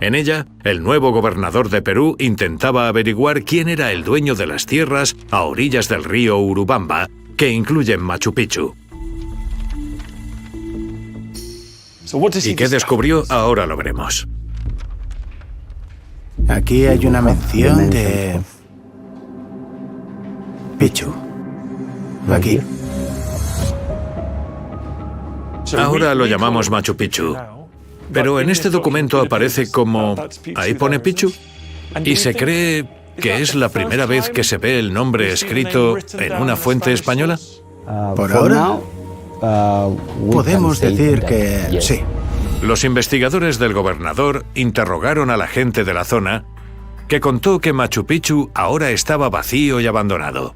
En ella, el nuevo gobernador de Perú intentaba averiguar quién era el dueño de las tierras a orillas del río Urubamba, que incluyen Machu Picchu. ¿Y qué descubrió? Ahora lo veremos. Aquí hay una mención de Picchu. Aquí. Ahora lo llamamos Machu Picchu. Pero en este documento aparece como... ahí pone Picchu. ¿Y se cree que es la primera vez que se ve el nombre escrito en una fuente española? Por ahora, podemos decir que sí. Los investigadores del gobernador interrogaron a la gente de la zona, que contó que Machu Picchu ahora estaba vacío y abandonado.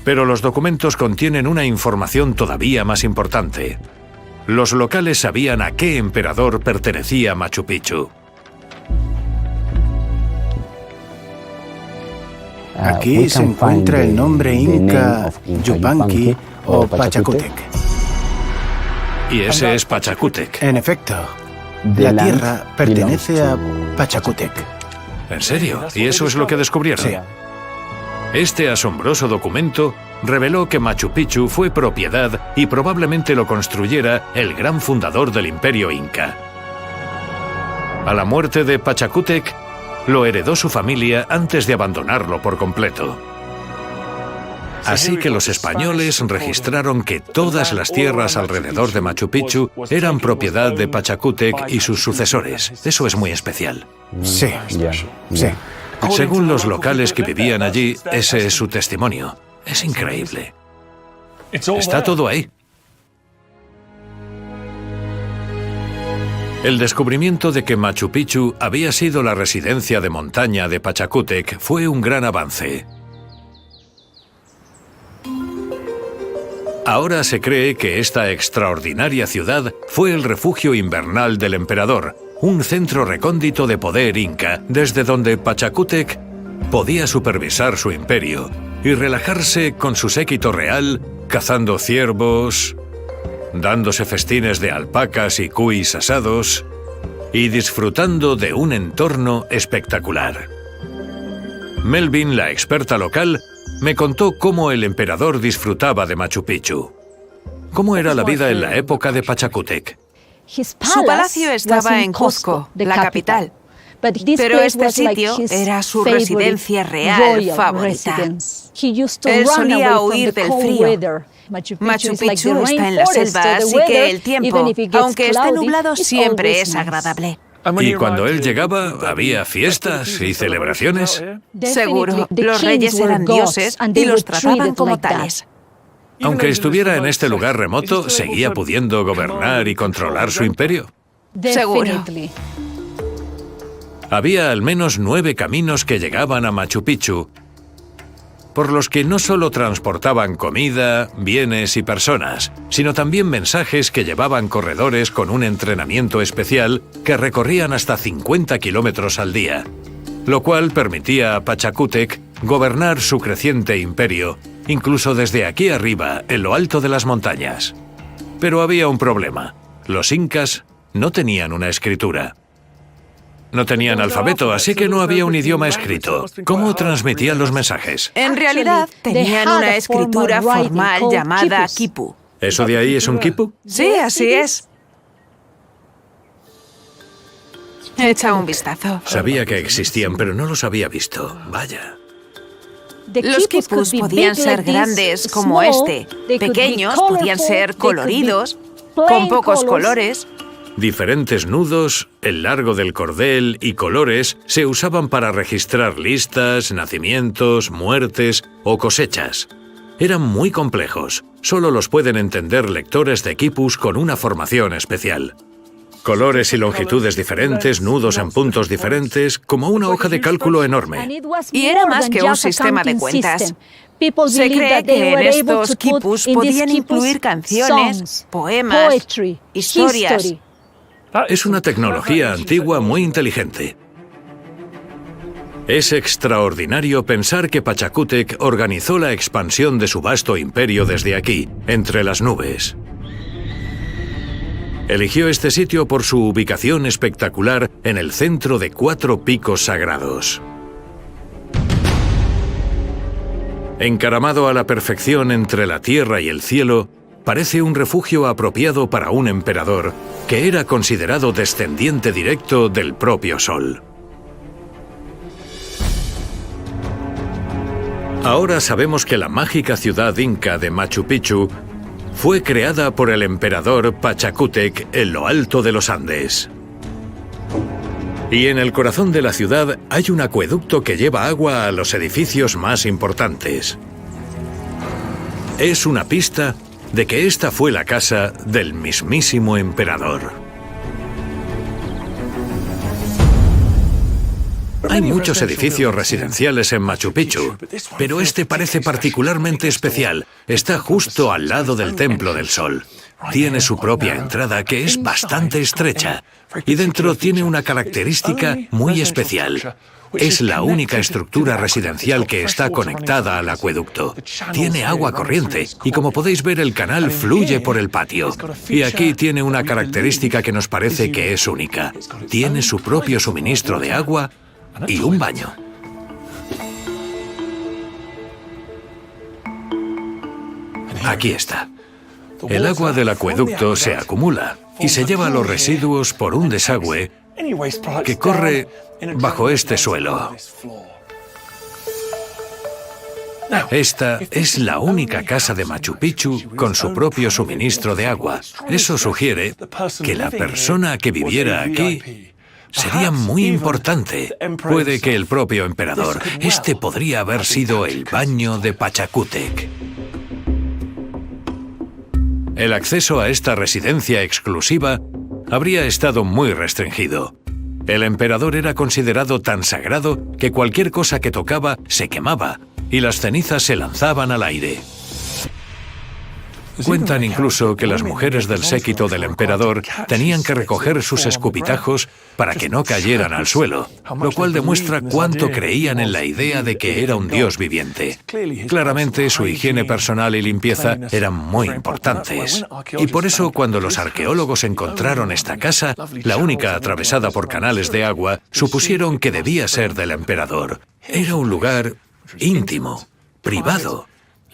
Pero los documentos contienen una información todavía más importante. Los locales sabían a qué emperador pertenecía Machu Picchu. Aquí se encuentra el nombre inca Yupanqui o Pachacútec. Y ese es Pachacútec. En efecto, la tierra pertenece a Pachacútec. ¿En serio? ¿Y eso es lo que descubrieron? Sí. Este asombroso documento reveló que Machu Picchu fue propiedad y probablemente lo construyera el gran fundador del Imperio Inca. A la muerte de Pachacútec, lo heredó su familia antes de abandonarlo por completo. Así que los españoles registraron que todas las tierras alrededor de Machu Picchu eran propiedad de Pachacútec y sus sucesores. Eso es muy especial. Sí, sí. Según los locales que vivían allí, ese es su testimonio. Es increíble. Está todo ahí. El descubrimiento de que Machu Picchu había sido la residencia de montaña de Pachacútec fue un gran avance. Ahora se cree que esta extraordinaria ciudad fue el refugio invernal del emperador, un centro recóndito de poder inca, desde donde Pachacútec podía supervisar su imperio y relajarse con su séquito real, cazando ciervos, dándose festines de alpacas y cuis asados y disfrutando de un entorno espectacular. Melvin, la experta local, me contó cómo el emperador disfrutaba de Machu Picchu. ¿Cómo era la vida en la época de Pachacútec? Su palacio estaba en Cuzco, la capital. Pero este sitio era su residencia real favorita. Él solía huir del frío. Machu Picchu está en la selva, así que el tiempo, aunque esté nublado, siempre es agradable. ¿Y cuando él llegaba, había fiestas y celebraciones? Seguro, los reyes eran dioses y los trataban como tales. Aunque estuviera en este lugar remoto, ¿seguía pudiendo gobernar y controlar su imperio? Seguro. Había al menos 9 caminos que llegaban a Machu Picchu, por los que no solo transportaban comida, bienes y personas, sino también mensajes que llevaban corredores con un entrenamiento especial que recorrían hasta 50 kilómetros al día, lo cual permitía a Pachacútec gobernar su creciente imperio, incluso desde aquí arriba, en lo alto de las montañas. Pero había un problema. Los incas no tenían una escritura. No tenían alfabeto, así que no había un idioma escrito. ¿Cómo transmitían los mensajes? En realidad, tenían una escritura formal llamada quipu. ¿Eso de ahí es un quipu? Sí, así es. Echa un vistazo. Sabía que existían, pero no los había visto. Vaya. Los quipus podían ser grandes como este. Pequeños podían ser coloridos, con pocos colores. Diferentes nudos, el largo del cordel y colores se usaban para registrar listas, nacimientos, muertes o cosechas. Eran muy complejos. Solo los pueden entender lectores de quipus con una formación especial. Colores y longitudes diferentes, nudos en puntos diferentes, como una hoja de cálculo enorme. Y era más que un sistema de cuentas. Se cree que en estos quipus podían incluir canciones, poemas, historias. Es una tecnología antigua muy inteligente. Es extraordinario pensar que Pachacútec organizó la expansión de su vasto imperio desde aquí, entre las nubes. Eligió este sitio por su ubicación espectacular en el centro de 4 picos sagrados. Encaramado a la perfección entre la tierra y el cielo, parece un refugio apropiado para un emperador que era considerado descendiente directo del propio Sol. Ahora sabemos que la mágica ciudad inca de Machu Picchu fue creada por el emperador Pachacútec en lo alto de los Andes. Y en el corazón de la ciudad hay un acueducto que lleva agua a los edificios más importantes. Es una pista de que esta fue la casa del mismísimo emperador. Hay muchos edificios residenciales en Machu Picchu, pero este parece particularmente especial. Está justo al lado del Templo del Sol. Tiene su propia entrada, que es bastante estrecha, y dentro tiene una característica muy especial. Es la única estructura residencial que está conectada al acueducto. Tiene agua corriente y, como podéis ver, el canal fluye por el patio. Y aquí tiene una característica que nos parece que es única. Tiene su propio suministro de agua y un baño. Aquí está. El agua del acueducto se acumula y se lleva los residuos por un desagüe que corre bajo este suelo. Esta es la única casa de Machu Picchu con su propio suministro de agua. Eso sugiere que la persona que viviera aquí sería muy importante. Puede que el propio emperador. Este podría haber sido el baño de Pachacútec. El acceso a esta residencia exclusiva habría estado muy restringido. El emperador era considerado tan sagrado que cualquier cosa que tocaba se quemaba y las cenizas se lanzaban al aire. Cuentan incluso que las mujeres del séquito del emperador tenían que recoger sus escupitajos para que no cayeran al suelo, lo cual demuestra cuánto creían en la idea de que era un dios viviente. Claramente su higiene personal y limpieza eran muy importantes. Y por eso cuando los arqueólogos encontraron esta casa, la única atravesada por canales de agua, supusieron que debía ser del emperador. Era un lugar íntimo, privado,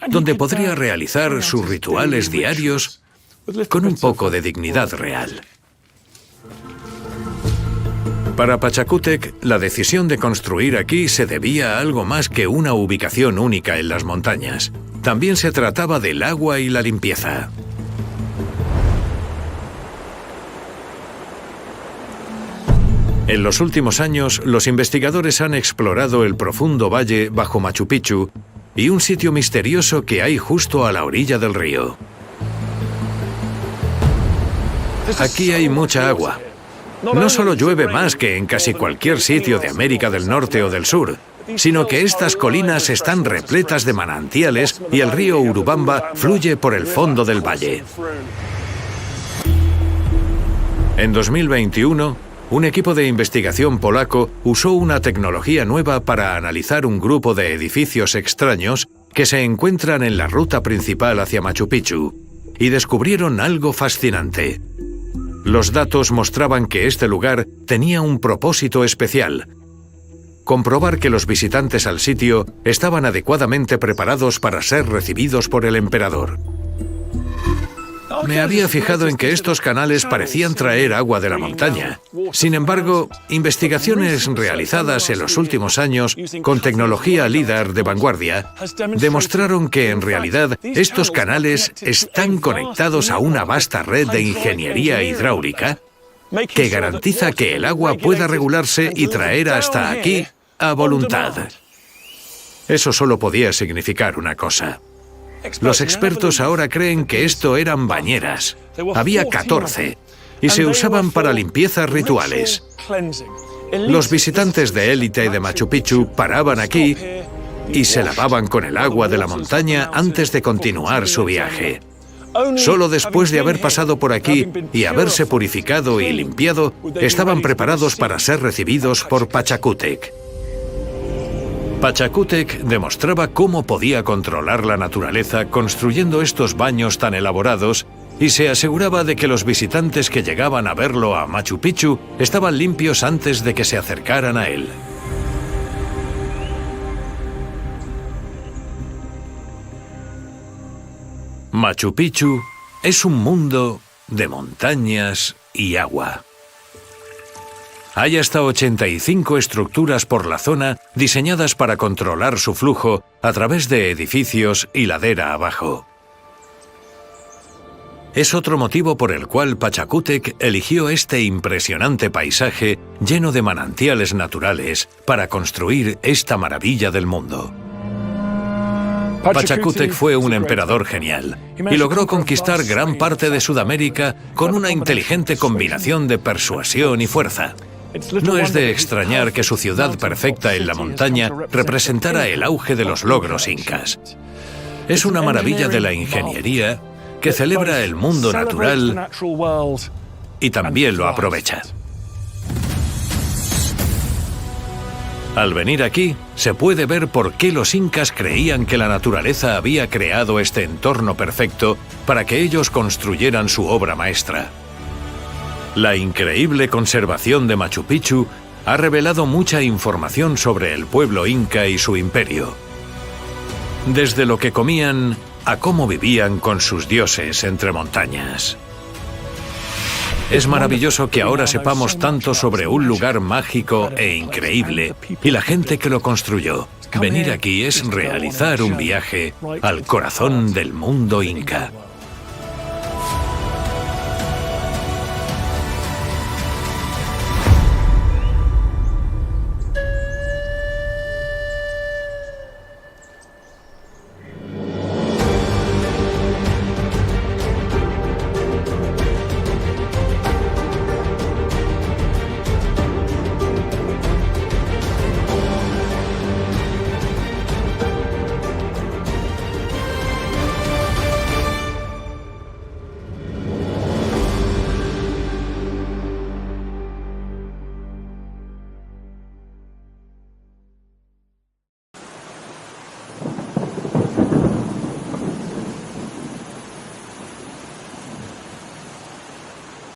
donde podría realizar sus rituales diarios con un poco de dignidad real. Para Pachacútec, la decisión de construir aquí se debía a algo más que una ubicación única en las montañas. También se trataba del agua y la limpieza. En los últimos años, los investigadores han explorado el profundo valle bajo Machu Picchu y un sitio misterioso que hay justo a la orilla del río. Aquí hay mucha agua. No solo llueve más que en casi cualquier sitio de América del Norte o del Sur, sino que estas colinas están repletas de manantiales y el río Urubamba fluye por el fondo del valle. En 2021, un equipo de investigación polaco usó una tecnología nueva para analizar un grupo de edificios extraños que se encuentran en la ruta principal hacia Machu Picchu, y descubrieron algo fascinante. Los datos mostraban que este lugar tenía un propósito especial: comprobar que los visitantes al sitio estaban adecuadamente preparados para ser recibidos por el emperador. Me había fijado en que estos canales parecían traer agua de la montaña. Sin embargo, investigaciones realizadas en los últimos años con tecnología LIDAR de vanguardia demostraron que en realidad estos canales están conectados a una vasta red de ingeniería hidráulica que garantiza que el agua pueda regularse y traer hasta aquí a voluntad. Eso solo podía significar una cosa. Los expertos ahora creen que esto eran bañeras. Había 14 y se usaban para limpiezas rituales. Los visitantes de élite de Machu Picchu paraban aquí y se lavaban con el agua de la montaña antes de continuar su viaje. Solo después de haber pasado por aquí y haberse purificado y limpiado, estaban preparados para ser recibidos por Pachacútec. Pachacútec demostraba cómo podía controlar la naturaleza construyendo estos baños tan elaborados y se aseguraba de que los visitantes que llegaban a verlo a Machu Picchu estaban limpios antes de que se acercaran a él. Machu Picchu es un mundo de montañas y agua. Hay hasta 85 estructuras por la zona diseñadas para controlar su flujo a través de edificios y ladera abajo. Es otro motivo por el cual Pachacútec eligió este impresionante paisaje lleno de manantiales naturales para construir esta maravilla del mundo. Pachacútec fue un emperador genial y logró conquistar gran parte de Sudamérica con una inteligente combinación de persuasión y fuerza. No es de extrañar que su ciudad perfecta en la montaña representara el auge de los logros incas. Es una maravilla de la ingeniería que celebra el mundo natural y también lo aprovecha. Al venir aquí, se puede ver por qué los incas creían que la naturaleza había creado este entorno perfecto para que ellos construyeran su obra maestra. La increíble conservación de Machu Picchu ha revelado mucha información sobre el pueblo inca y su imperio. Desde lo que comían a cómo vivían con sus dioses entre montañas. Es maravilloso que ahora sepamos tanto sobre un lugar mágico e increíble y la gente que lo construyó. Venir aquí es realizar un viaje al corazón del mundo inca.